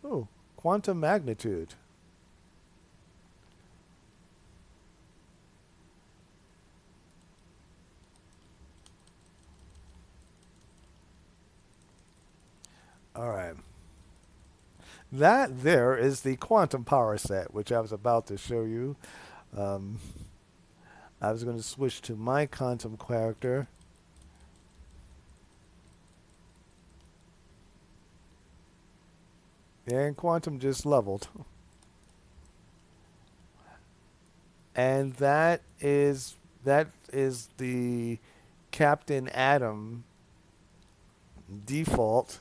Oh, quantum magnitude. All right. That there is the quantum power set, which I was about to show you. Um, I was going to switch to my quantum character, and quantum just leveled. And that is the Captain Atom default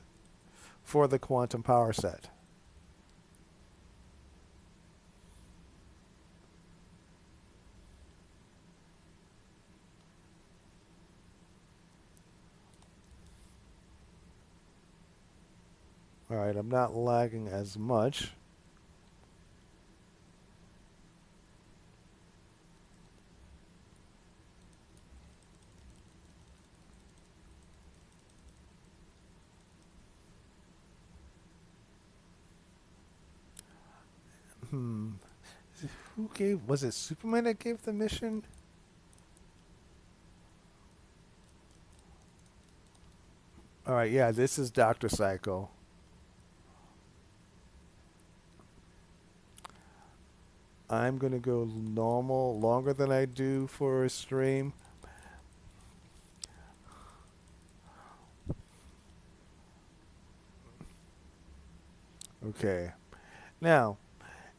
for the quantum power set. All right, I'm not lagging as much. Hmm. Who gave? Was it Superman that gave the mission? All right. Yeah. This is Doctor Psycho. I'm gonna go normal, longer than I do for a stream. Okay. Now,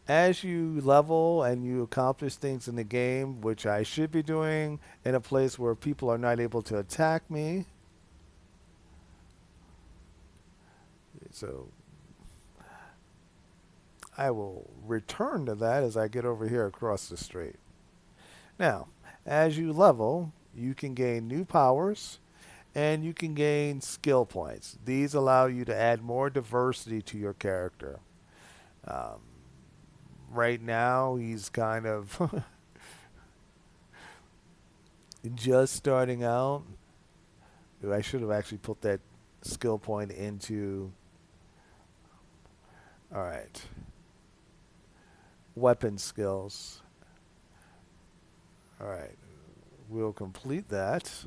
as you level and you accomplish things in the game, which I should be doing in a place where people are not able to attack me, so I will return to that as I get over here across the street. Now, as you level, you can gain new powers and you can gain skill points. These allow you to add more diversity to your character. Um, right now, he's kind of just starting out. I should have actually put that skill point into. All right. Weapon skills. All right. We'll complete that.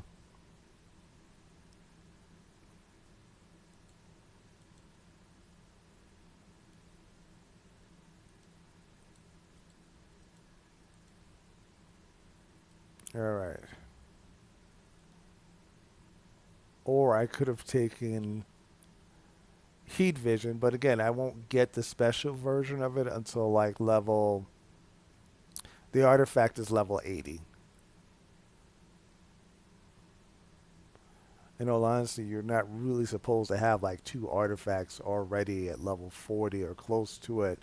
All right. Or I could have taken heat vision, but again, I won't get the special version of it until like level. The artifact is level 80. In all honesty, you're not really supposed to have like two artifacts already at level 40 or close to it.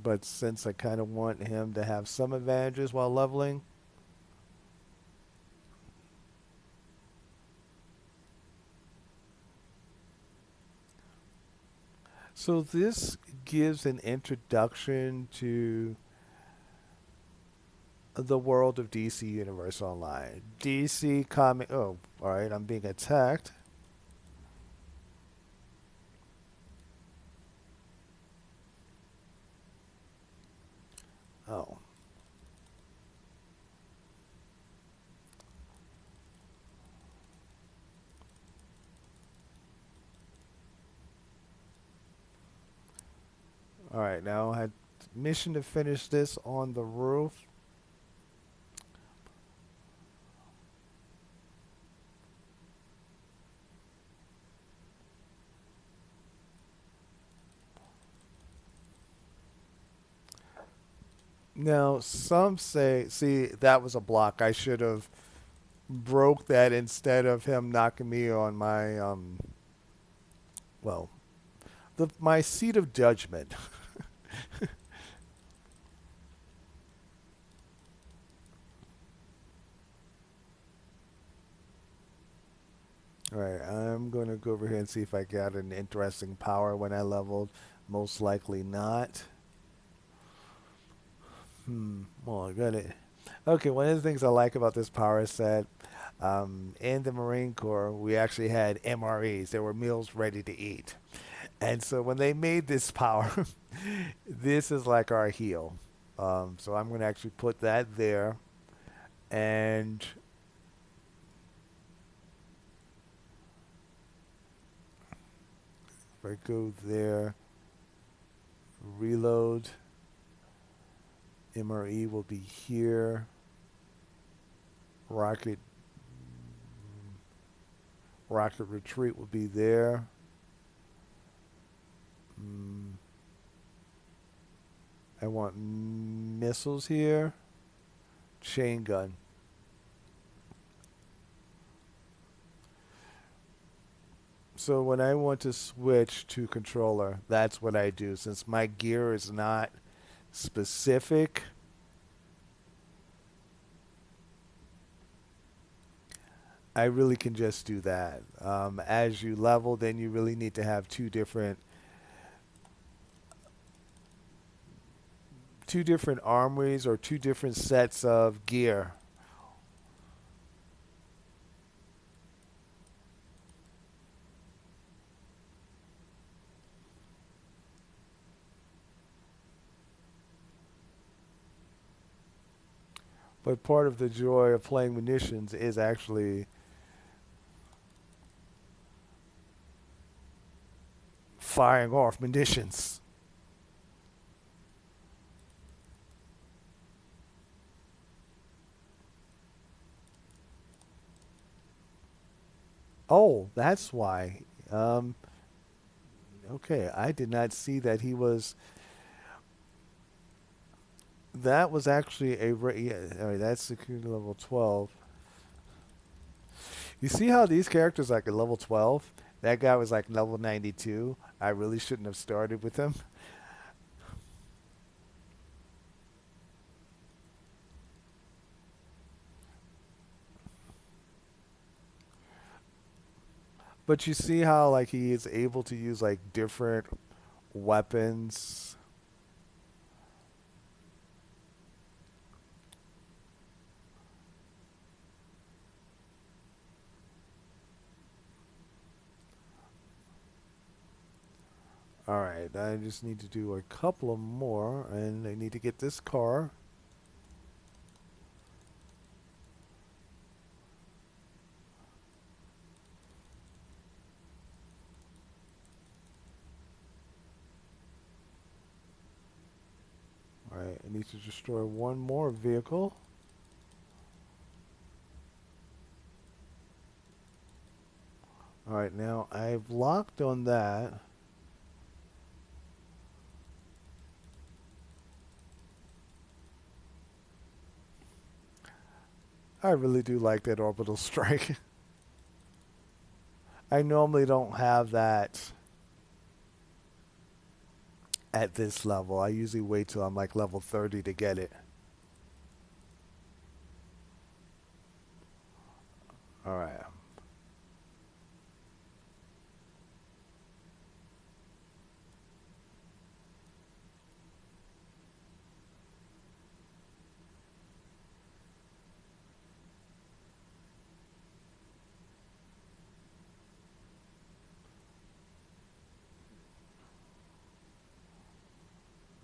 But since I kind of want him to have some advantages while leveling, so this gives an introduction to the world of DC Universe Online. DC comic. Oh, all right. I'm being attacked. Oh, all right. Now I had mission to finish this on the roof. Now some say, see, that was a block. I should have broke that instead of him knocking me on my well, my seat of judgment. All right, I'm going to go over here and see if I got an interesting power when I leveled. Most likely not. Well, I got it. Okay, one of the things I like about this power set, in the Marine Corps, we actually had MREs. There were meals ready to eat. And so when they made this power, this is like our heal. So I'm going to actually put that there. And if I go there, reload, MRE will be here. Rocket rocket retreat will be there. Mm, I want missiles here. Chain gun. So when I want to switch to controller, that's what I do. Since my gear is not specific, I really can just do that. As you level, then you really need to have two different armories or two different sets of gear. But part of the joy of playing munitions is actually firing off munitions. Oh, that's why. Um, okay, I did not see that he was. That was actually a. Yeah, all right, that's security level 12. You see how these characters like at level 12? That guy was like level 92. I really shouldn't have started with him. But you see how like he is able to use like different weapons. All right, I just need to do a couple of more, and I need to get this car. All right, I need to destroy one more vehicle. All right, now I've locked on that. I really do like that orbital strike. I normally don't have that at this level. I usually wait till I'm like level 30 to get it. All right.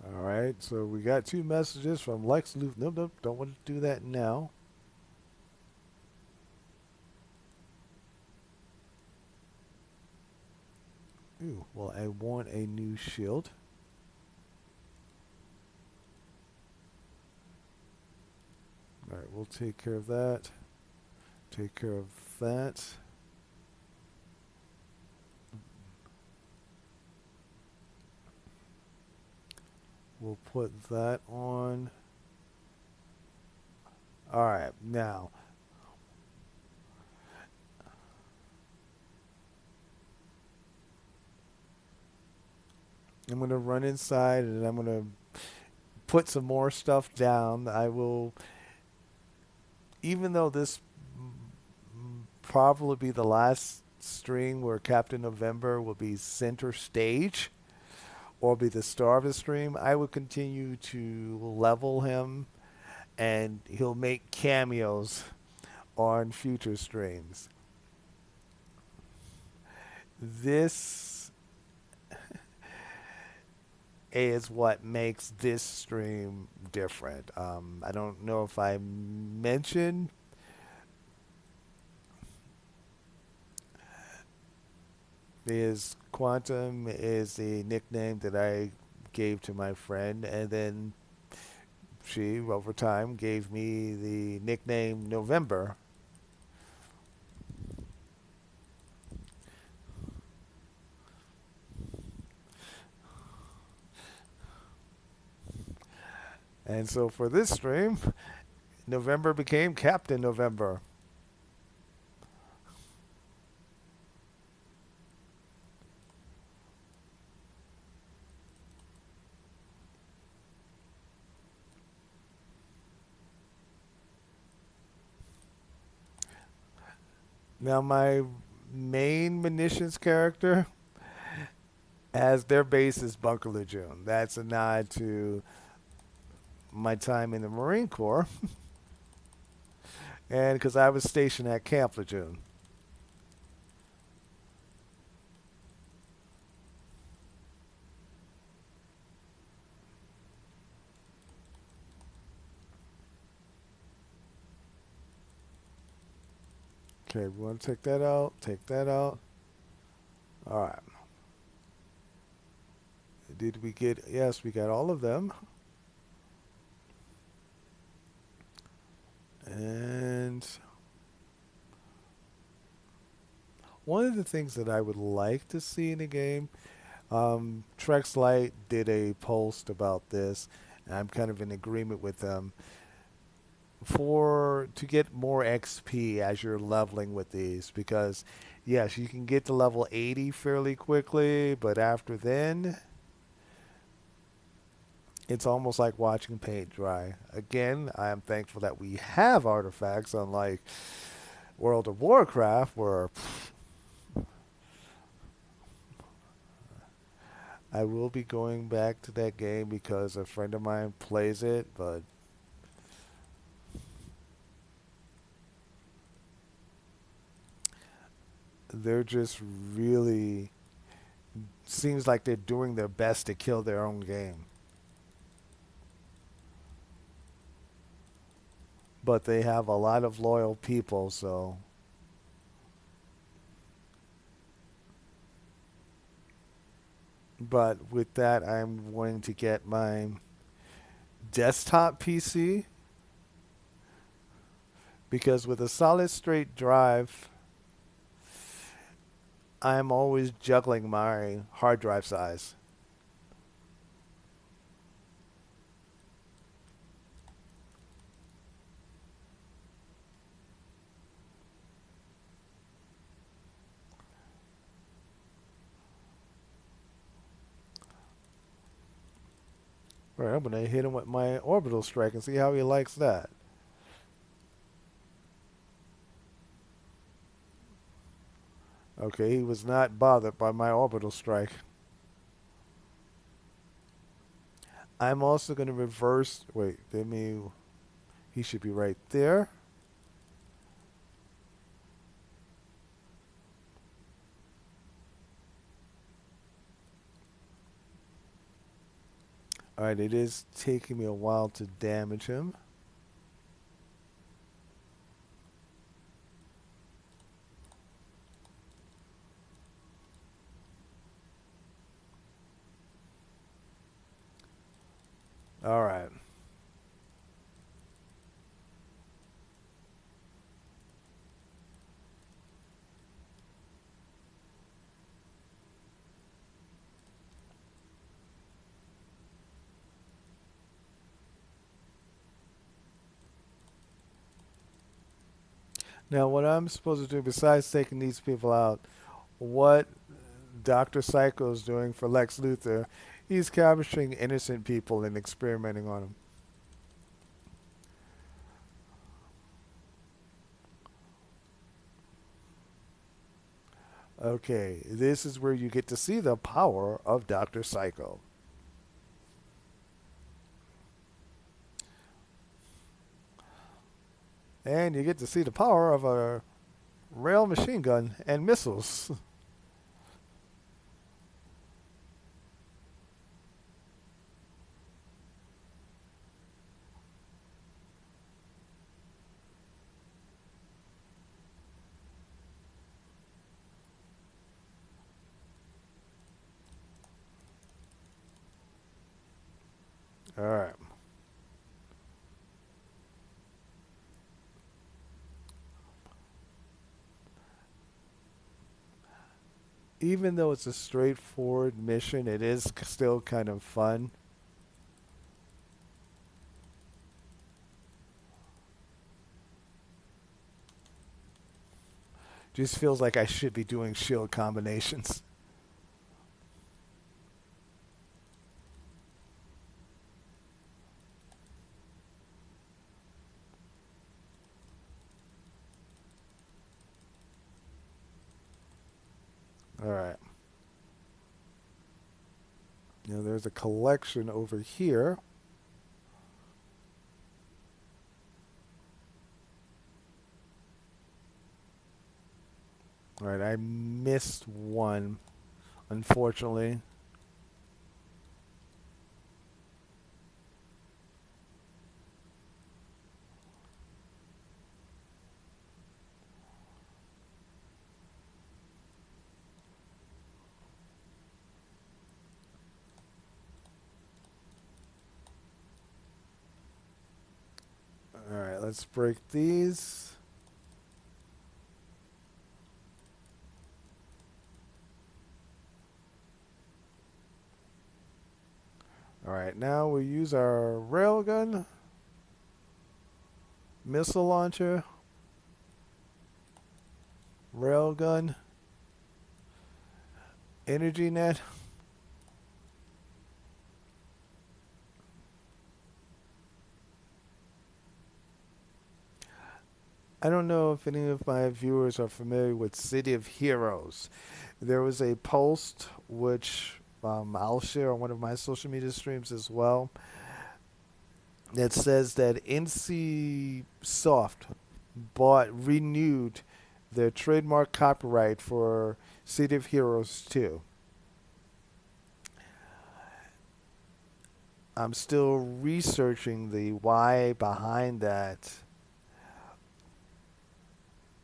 All right. So we got two messages from Lex Luthor. Nope, nope. Don't want to do that now. Ooh, well, I want a new shield. All right, we'll take care of that. Take care of that. We'll put that on. All right, now I'm going to run inside and I'm going to put some more stuff down. I will, even though this probably be the last stream where Captain November will be center stage or be the star of the stream, I will continue to level him and he'll make cameos on future streams. This is what makes this stream different. I don't know if I mentioned is Quantum is the nickname that I gave to my friend, and then she, over time, gave me the nickname November. And so for this stream, November became Captain November. Now, my main munitions character has their base is Bunker Lejeune. That's a nod to my time in the Marine Corps, and because I was stationed at Camp Lejeune. Okay, we want to take that out. Take that out. All right. Did we get? Yes, we got all of them. And one of the things that I would like to see in the game, Trex Light did a post about this, and I'm kind of in agreement with them. For to get more XP as you're leveling with these, because yes, you can get to level 80 fairly quickly, but after then, it's almost like watching paint dry. Again, I am thankful that we have artifacts, unlike World of Warcraft, where I will be going back to that game because a friend of mine plays it, but they're just really seems like they're doing their best to kill their own game. But they have a lot of loyal people, so but with that I'm going to get my desktop PC because with a solid straight drive I'm always juggling my hard drive size. All right, I'm going to hit him with my orbital strike and see how he likes that. Okay, he was not bothered by my orbital strike. I'm also going to reverse. Wait, let me. He should be right there. All right, it is taking me a while to damage him. All right. Now, what I'm supposed to do besides taking these people out, what Dr. Psycho is doing for Lex Luthor, he's capturing innocent people and experimenting on them. Okay, this is where you get to see the power of Dr. Psycho. And you get to see the power of a rail machine gun and missiles. All right. Even though it's a straightforward mission, it is still kind of fun. Just feels like I should be doing shield combinations. All right. Now there's a collection over here. All right, I missed one, unfortunately. Let's break these. All right, now we'll use our railgun, missile launcher, railgun, energy net. I don't know if any of my viewers are familiar with City of Heroes. There was a post which I'll share on one of my social media streams as well that says that NC Soft renewed their trademark copyright for City of Heroes 2. I'm still researching the why behind that.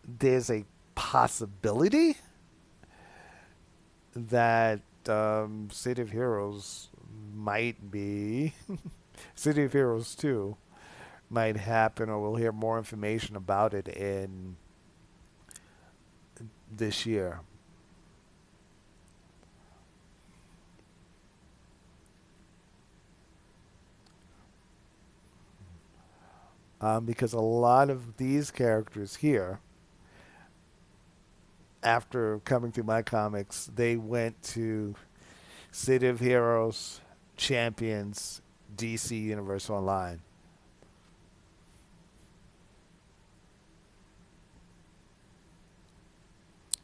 There's a possibility that City of Heroes might be City of Heroes 2 might happen, or we'll hear more information about it in this year. Because a lot of these characters here, after coming through my comics, they went to City of Heroes, Champions, DC Universe Online.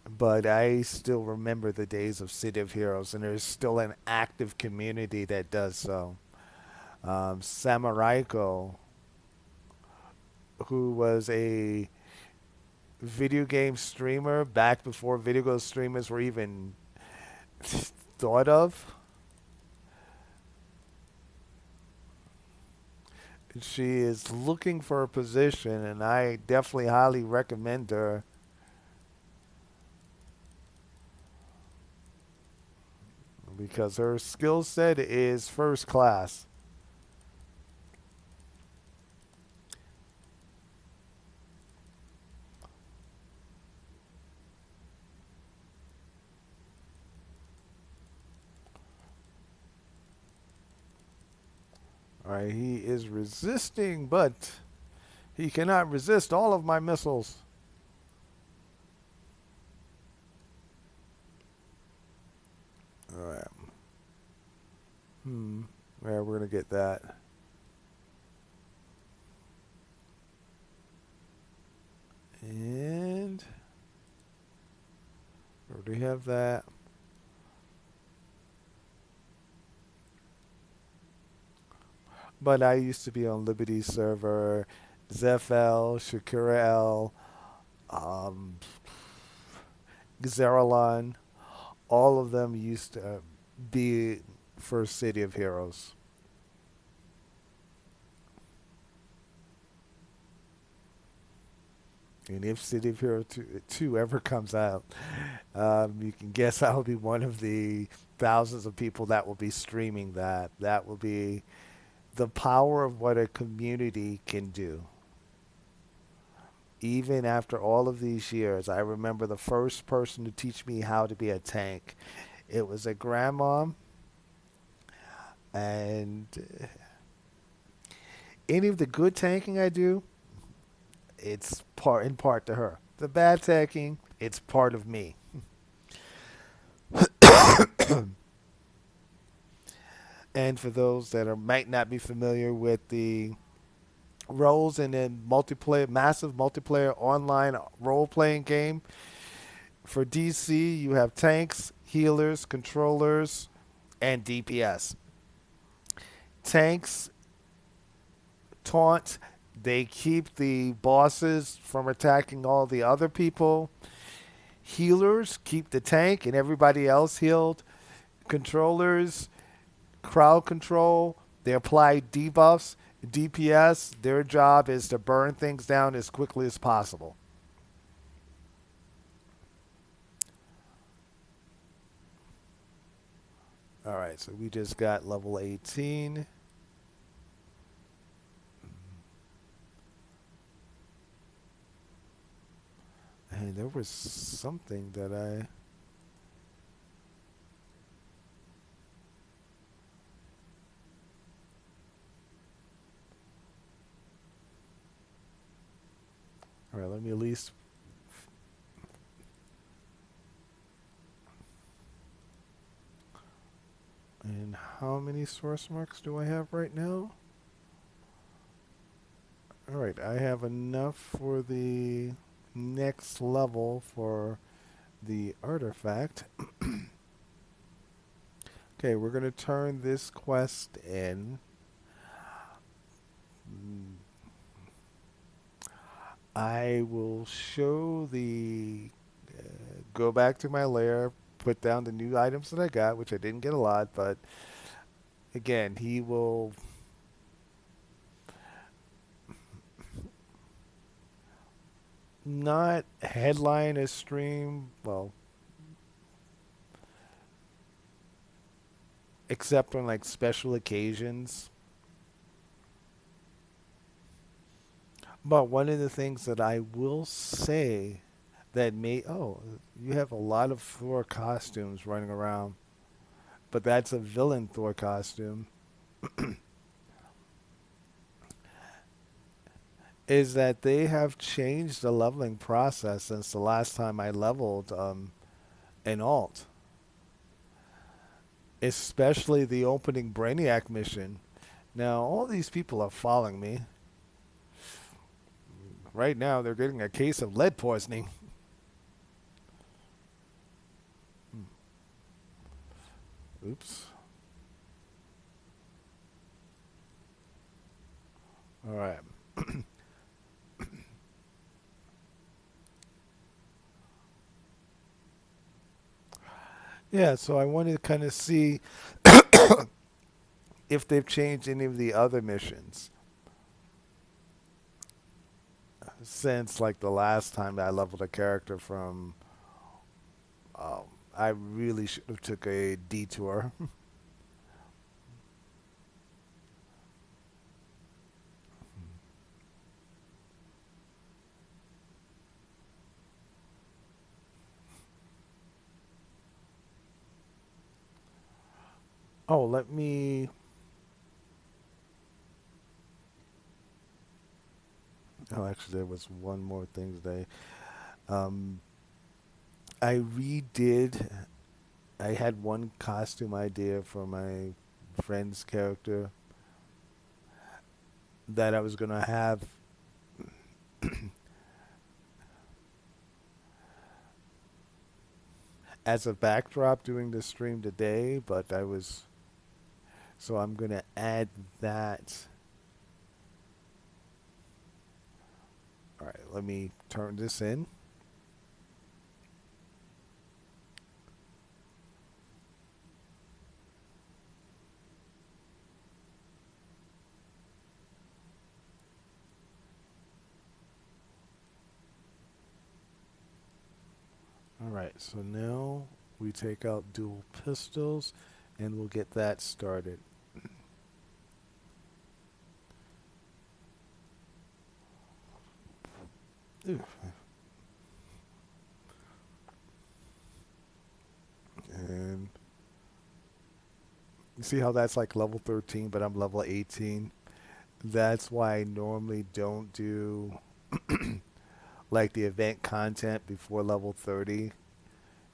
But I still remember the days of City of Heroes, and there's still an active community that does so. Samaraiko, who was a video game streamer back before video game streamers were even thought of. She is looking for a position, and I definitely highly recommend her. Because her skill set is first class. All right, he is resisting, but he cannot resist all of my missiles. All right. Yeah, we're gonna get that. And we already have that. But I used to be on Liberty server, Zephyl, Shakira L, um, Xeralon. All of them used to be First City of Heroes. And if City of Heroes 2 ever comes out, you can guess I'll be one of the thousands of people that will be streaming that. That will be the power of what a community can do. Even after all of these years, I remember the first person to teach me how to be a tank. It was a grandma, and any of the good tanking I do, it's part in part to her. The bad tanking, it's part of me. And for those that might not be familiar with the roles in a multiplayer, massive multiplayer online role playing game, for DC, you have tanks, healers, controllers, and DPS. Tanks taunt, they keep the bosses from attacking all the other people. Healers keep the tank and everybody else healed. Controllers crowd control, they apply debuffs. DPS, their job is to burn things down as quickly as possible. All right, so we just got level 18. And there was something that I. All right, let me at least. And how many source marks do I have right now? All right, I have enough for the next level for the artifact. Okay, we're going to turn this quest in. Mm, I will show the. Go back to my lair, put down the new items that I got, which I didn't get a lot, but again, he will not headline a stream, well, except on like special occasions. But one of the things that I will say that may, oh, you have a lot of Thor costumes running around, but that's a villain Thor costume, is that they have changed the leveling process since the last time I leveled an alt, especially the opening Brainiac mission. Now, all these people are following me. Right now, they're getting a case of lead poisoning. Oops. All right. Yeah, so I wanted to kind of see if they've changed any of the other missions since like the last time that I leveled a character from. Um, I really should have took a detour. Oh, let me. Oh, actually, there was one more thing today. Um, I redid. I had one costume idea for my friend's character that I was gonna have as a backdrop during the stream today, but I was so I'm gonna add that. All right, let me turn this in. All right, so now we take out dual pistols and we'll get that started. Ooh, and you see how that's like level 13, but I'm level 18? That's why I normally don't do like the event content before level 30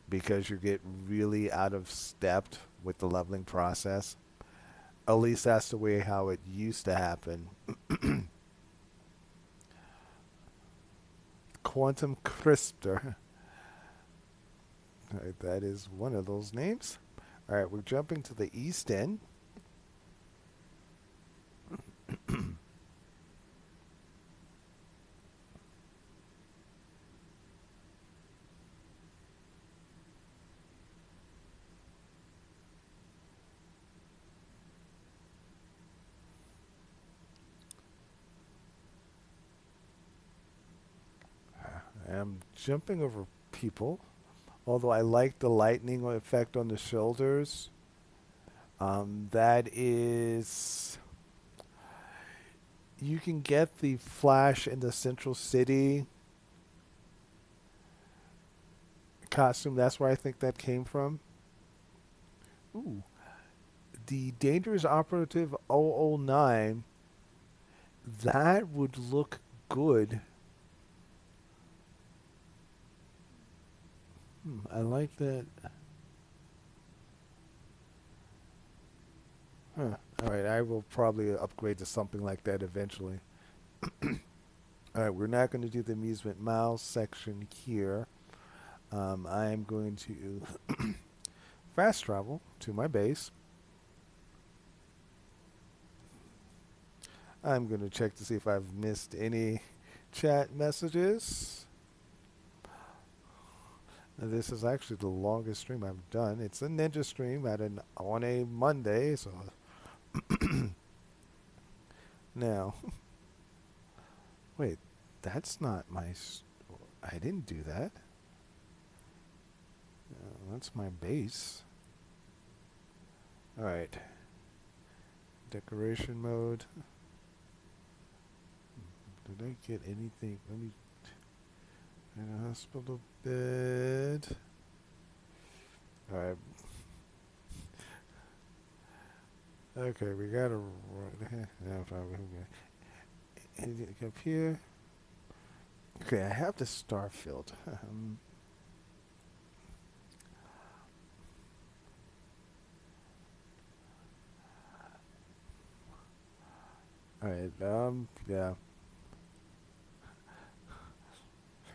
because you get really out of step with the leveling process. At least that's the way how it used to happen. Quantum Crisper. Right, that is one of those names. All right, we're jumping to the East End. I'm jumping over people, although I like the lightning effect on the shoulders. That is, you can get the flash in the central city costume. That's where I think that came from. Ooh, the Dangerous Operative 009. That would look good. I like that. Huh. All right, I will probably upgrade to something like that eventually. All right, we're not going to do the amusement mouse section here. I am going to fast travel to my base. I'm going to check to see if I've missed any chat messages. Now, this is actually the longest stream I've done. It's a ninja stream on a Monday, so now wait, that's not my. I didn't do that. That's my base. All right, decoration mode. Did I get anything? Let me. In a hospital bed. All right. Okay, we gotta run. Anything up here? Okay, I have the Starfield. All right. Yeah.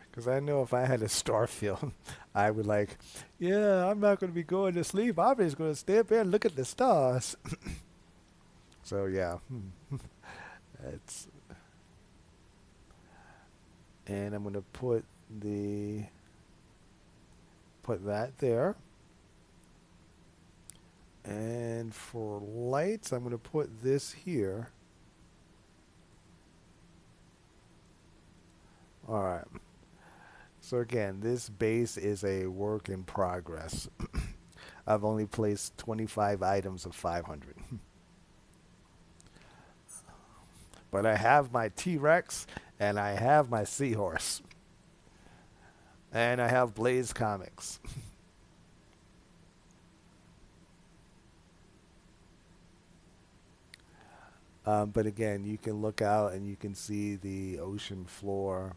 Because I know if I had a Starfield, I would like, yeah, I'm not going to be going to sleep. I'm just going to stay up here and look at the stars. So yeah, it's and I'm going to put that there. And for lights, I'm going to put this here. All right. So again, this base is a work in progress. I've only placed 25 items of 500. But I have my T-Rex and I have my Seahorse. And I have Blaze Comics. But again, you can look out and you can see the ocean floor.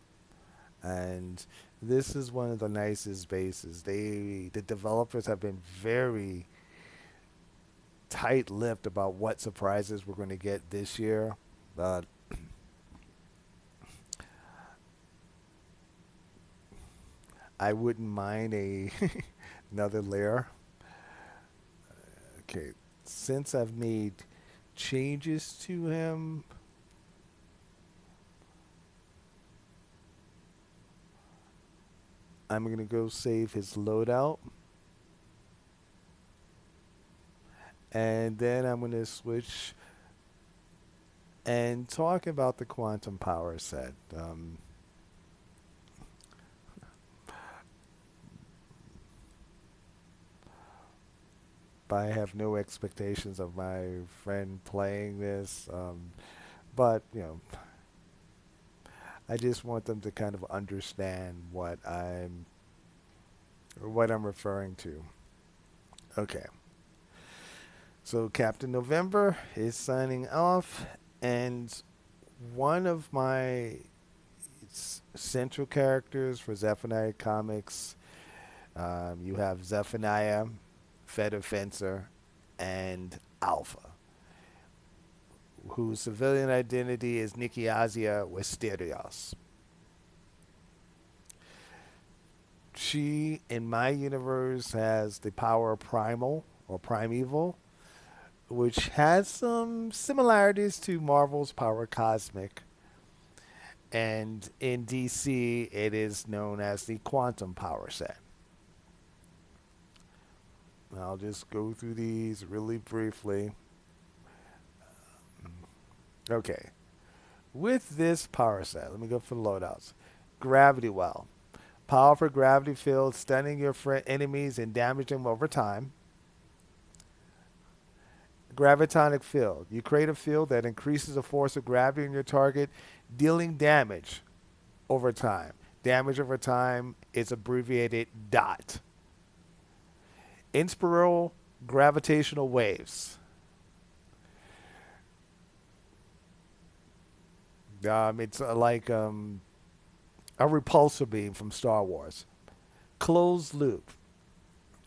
And this is one of the nicest bases. The developers have been very tight-lipped about what surprises we're going to get this year. But I wouldn't mind a another layer. Okay, since I've made changes to him, I'm gonna go save his loadout, and then I'm gonna switch and talk about the quantum power set. I have no expectations of my friend playing this, but I just want them to kind of understand what I'm referring to. Okay. So Captain November is signing off, and one of my central characters for Zephaniah Comics, you have Zephaniah, Feder Fencer, and Alpha, whose civilian identity is Nikiazia Wisterios. She, in my universe, has the power Primal or Primeval, which has some similarities to Marvel's Power Cosmic. And in DC, it is known as the Quantum Power Set. I'll just go through these really briefly. Okay. With this power set, let me go for the loadouts. Gravity Well. Powerful gravity field, stunning your enemies and damaging them over time. Gravitonic Field. You create a field that increases the force of gravity on your target, dealing damage over time. Damage over time is abbreviated DOT. Inspiral gravitational waves. It's like a repulsor beam from Star Wars. Closed loop.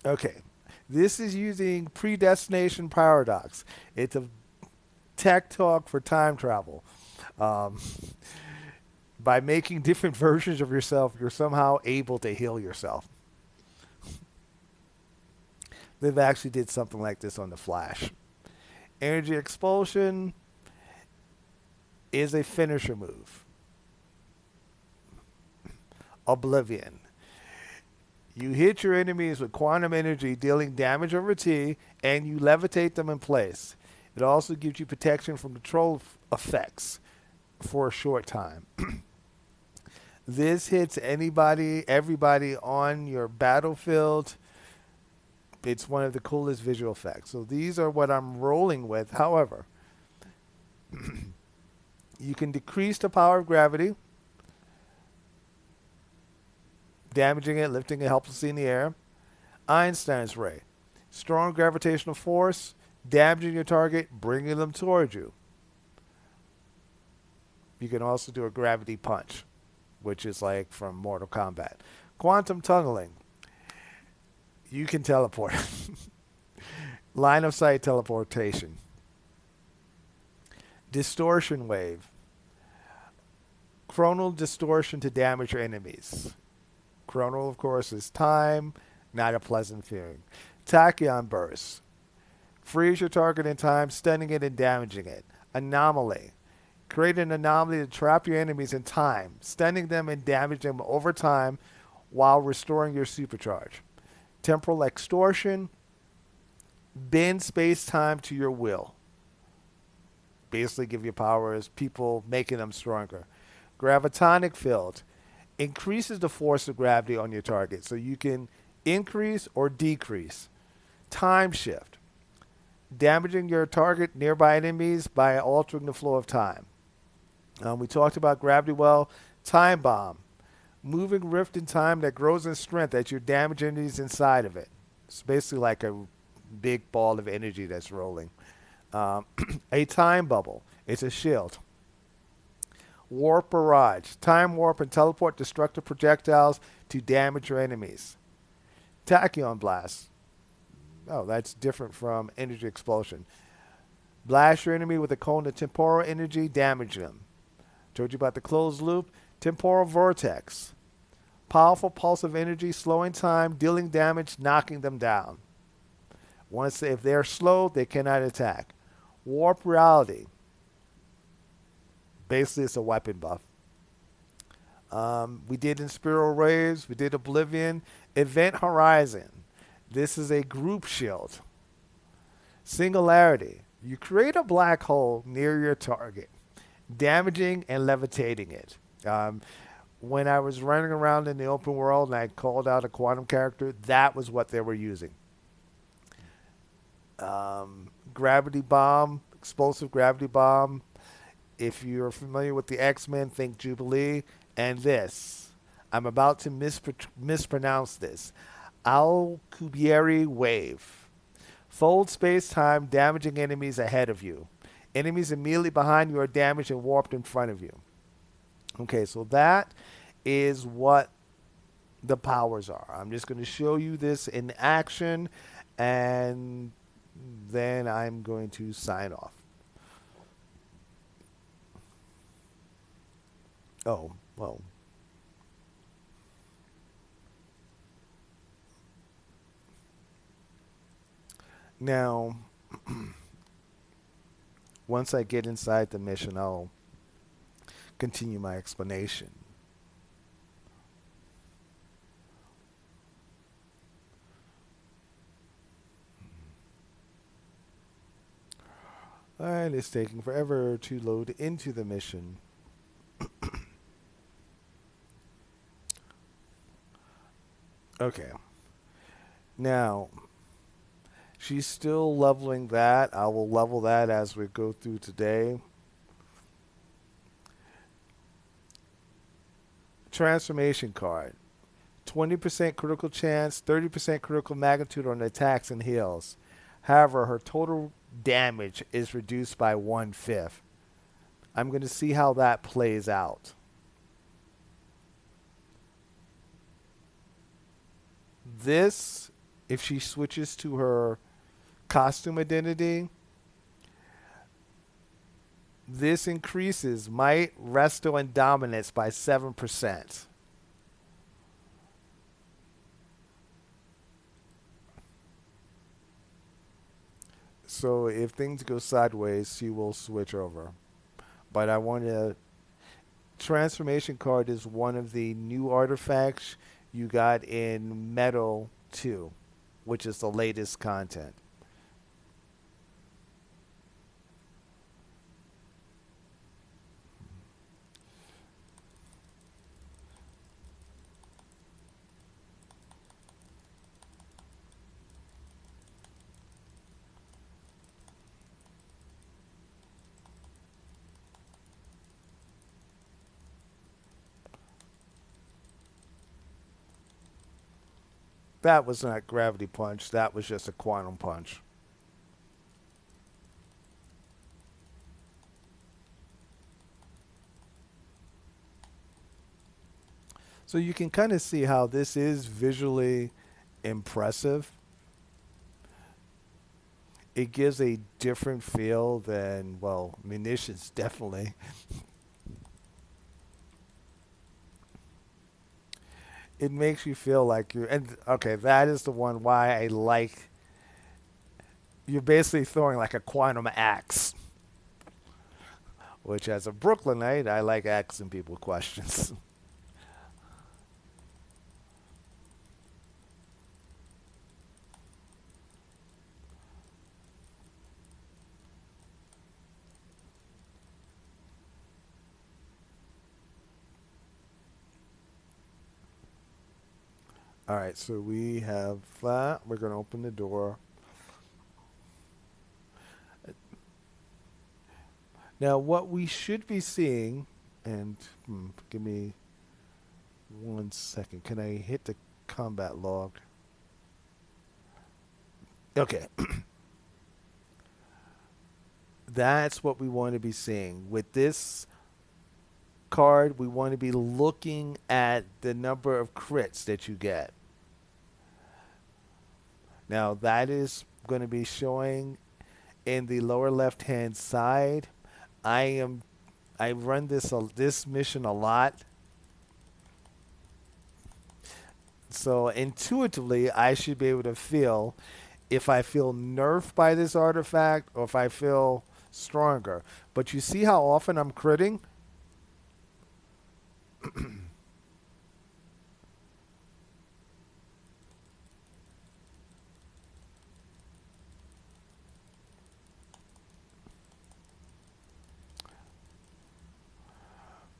Okay. This is using predestination paradox. It's a tech talk for time travel. Um, by making different versions of yourself, you're somehow able to heal yourself. They've actually did something like this on the Flash. Energy expulsion is a finisher move. Oblivion. You hit your enemies with quantum energy, dealing damage over T, and you levitate them in place. It also gives you protection from control effects for a short time. This hits everybody on your battlefield. It's one of the coolest visual effects. So these are what I'm rolling with. However, you can decrease the power of gravity, damaging it, lifting it helplessly in the air. Einstein's ray. Strong gravitational force, damaging your target, bringing them towards you. You can also do a gravity punch, which is like from Mortal Kombat. Quantum tunneling. You can teleport. Line of sight teleportation. Distortion wave. Chronal distortion to damage your enemies. Chronal, of course, is time, not a pleasant feeling. Tachyon burst. Freeze your target in time, stunning it and damaging it. Anomaly. Create an anomaly to trap your enemies in time, stunning them and damaging them over time while restoring your supercharge. Temporal extortion. Bend space-time to your will. Basically give your powers, people making them stronger. Gravitonic field. Increases the force of gravity on your target, so you can increase or decrease. Time shift. Damaging your target nearby enemies by altering the flow of time. We talked about gravity well. Time bomb. Moving rift in time that grows in strength as you damage enemies inside of it. It's basically like a big ball of energy that's rolling. A time bubble. It's a shield. Warp barrage. Time warp and teleport destructive projectiles to damage your enemies. Tachyon blast. Oh, that's different from energy expulsion. Blast your enemy with a cone of temporal energy, damage them. Told you about the closed loop. Temporal vortex. Powerful pulse of energy, slowing time, dealing damage, knocking them down. Once, if they're slow, they cannot attack. Warp reality. Basically, it's a weapon buff. We did Inspiral Rays. We did Oblivion. Event Horizon. This is a group shield. Singularity. You create a black hole near your target, damaging and levitating it. When I was running around in the open world and I called out a quantum character, that was what they were using. Gravity bomb, explosive gravity bomb. If you're familiar with the X-Men, think Jubilee. And this, I'm about to mispronounce this. Alcubierre wave. Fold space-time, damaging enemies ahead of you. Enemies immediately behind you are damaged and warped in front of you. Okay, so that is what the powers are. I'm just going to show you this in action, and then I'm going to sign off. Oh, well. Now, once I get inside the mission, I'll continue my explanation. And it's taking forever to load into the mission. Okay. Now, she's still leveling that. I will level that as we go through today. transformation card. 20% critical chance, 30% critical magnitude on attacks and heals. However, her total damage is reduced by one fifth. I'm going to see how that plays out. This, if she switches to her costume identity, this increases might, resto, and dominance by 7%. So if things go sideways, she will switch over. But I want to. Transformation card is one of the new artifacts you got in Metal 2, which is the latest content. That was not gravity punch. That was just a quantum punch. So you can kind of see how this is visually impressive. It gives a different feel than, well, munitions definitely. It makes you feel like you're, and okay, that is the one why I like, you're basically throwing like a quantum axe, which as a Brooklynite, I like asking people questions. All right, so we have that. We're going to open the door. Now, what we should be seeing, and give me 1 second. Can I hit the combat log? Okay, that's what we want to be seeing. With this card, we want to be looking at the number of crits that you get. Now, that is going to be showing in the lower left hand side. I am I run this mission a lot, so intuitively I should be able to feel if I feel nerfed by this artifact or if I feel stronger. But you see how often I'm critting?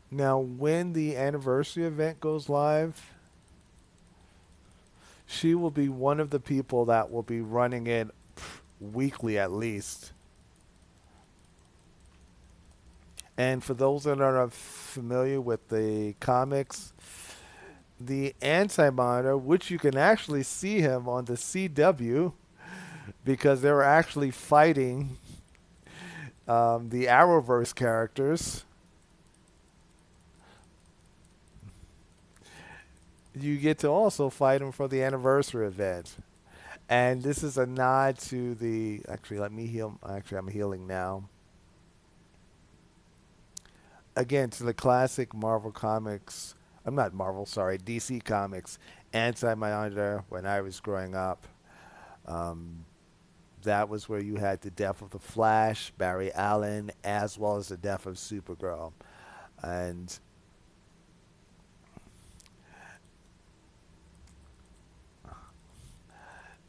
Now, when the anniversary event goes live, she will be one of the people that will be running it weekly at least. And for those that are not familiar with the comics, the Anti Monitor, which you can actually see him on the CW because they were actually fighting the Arrowverse characters. You get to also fight him for the anniversary event. And this is a nod to the. Actually, let me heal. Actually, I'm healing now. Again, to the classic Marvel Comics. I'm not Marvel, sorry, DC Comics. Anti Monitor when I was growing up. Um, that was where you had the death of the Flash, Barry Allen, as well as the death of Supergirl. And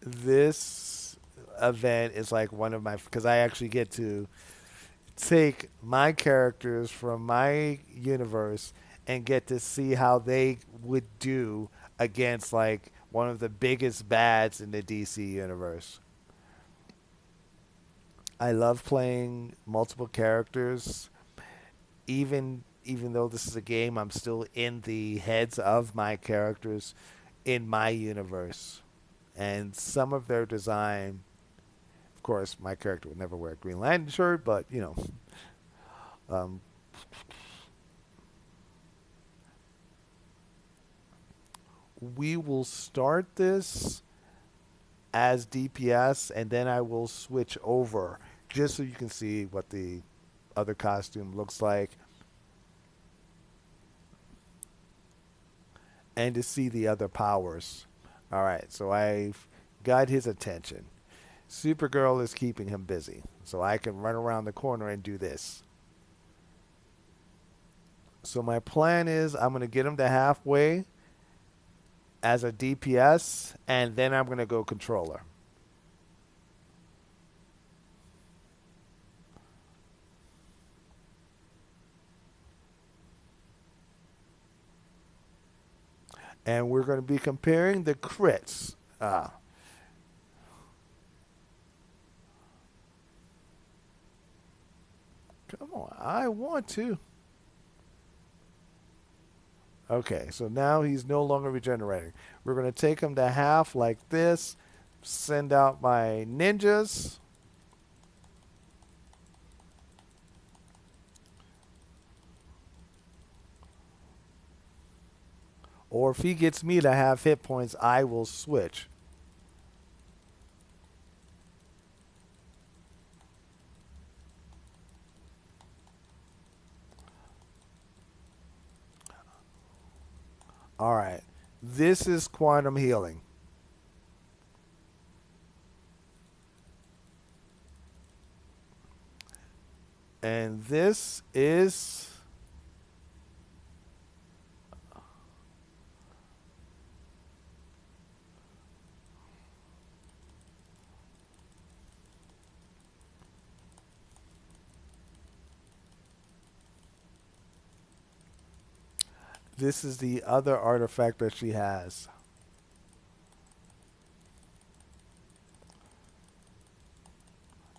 this event is like one of my, because I actually get to take my characters from my universe and get to see how they would do against like one of the biggest bads in the DC universe. I love playing multiple characters, even even though this is a game, I'm still in the heads of my characters in my universe. And some of their design, of course, my character would never wear a Green Lantern shirt, but um, we will start this as DPS, and then I will switch over just so you can see what the other costume looks like and to see the other powers. All right, so I've got his attention. Supergirl is keeping him busy, so I can run around the corner and do this. So my plan is I'm going to get him to halfway as a DPS, and then I'm going to go controller. And we're going to be comparing the crits. Come on, I want to. Okay, so now he's no longer regenerating. We're going to take him to half like this. Send out my ninjas. Or if he gets me to have hit points, I will switch. All right. This is quantum healing. And this is the other artifact that she has.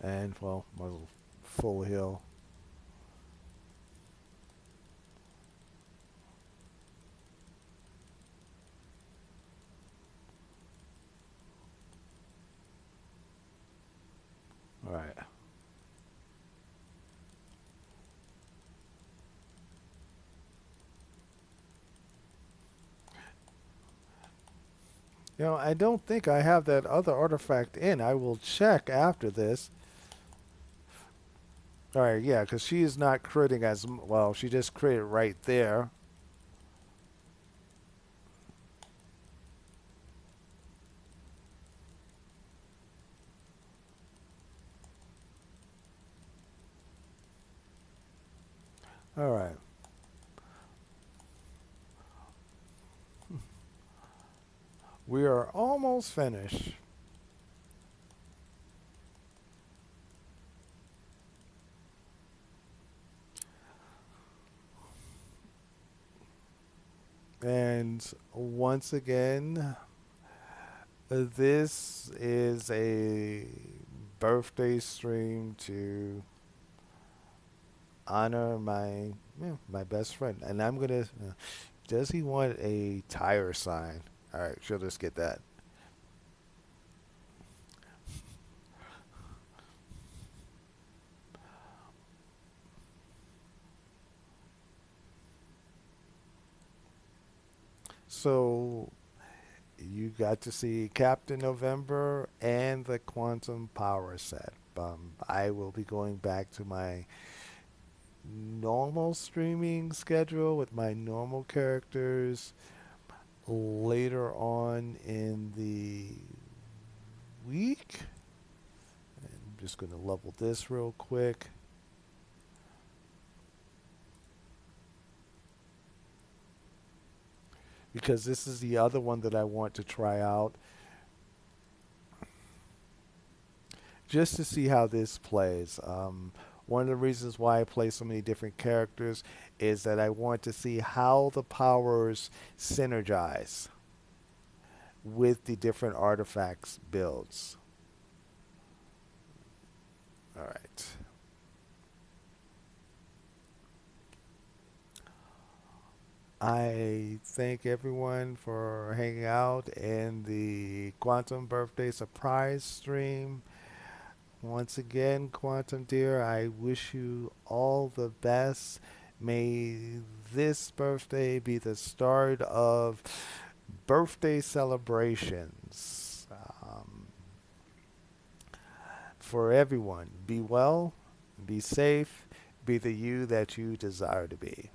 And well, full heal. All right. I don't think I have that other artifact in. I will check after this. All right, yeah, because she is not critting as well. She just critted right there. All right. We are almost finished. And once again, this is a birthday stream to honor my best friend. And I'm gonna. Does he want a tire sign? All right, she'll just get that. So you got to see Captain November and the Quantum Power set. I will be going back to my normal streaming schedule with my normal characters later on in the week. I'm just going to level this real quick. Because this is the other one that I want to try out just to see how this plays. One of the reasons why I play so many different characters is that I want to see how the powers synergize with the different artifacts builds. All right. I thank everyone for hanging out in the Quantum Birthday Surprise stream. Once again, Quantum dear, I wish you all the best. May this birthday be the start of birthday celebrations for everyone. Be well, be safe, be the you that you desire to be.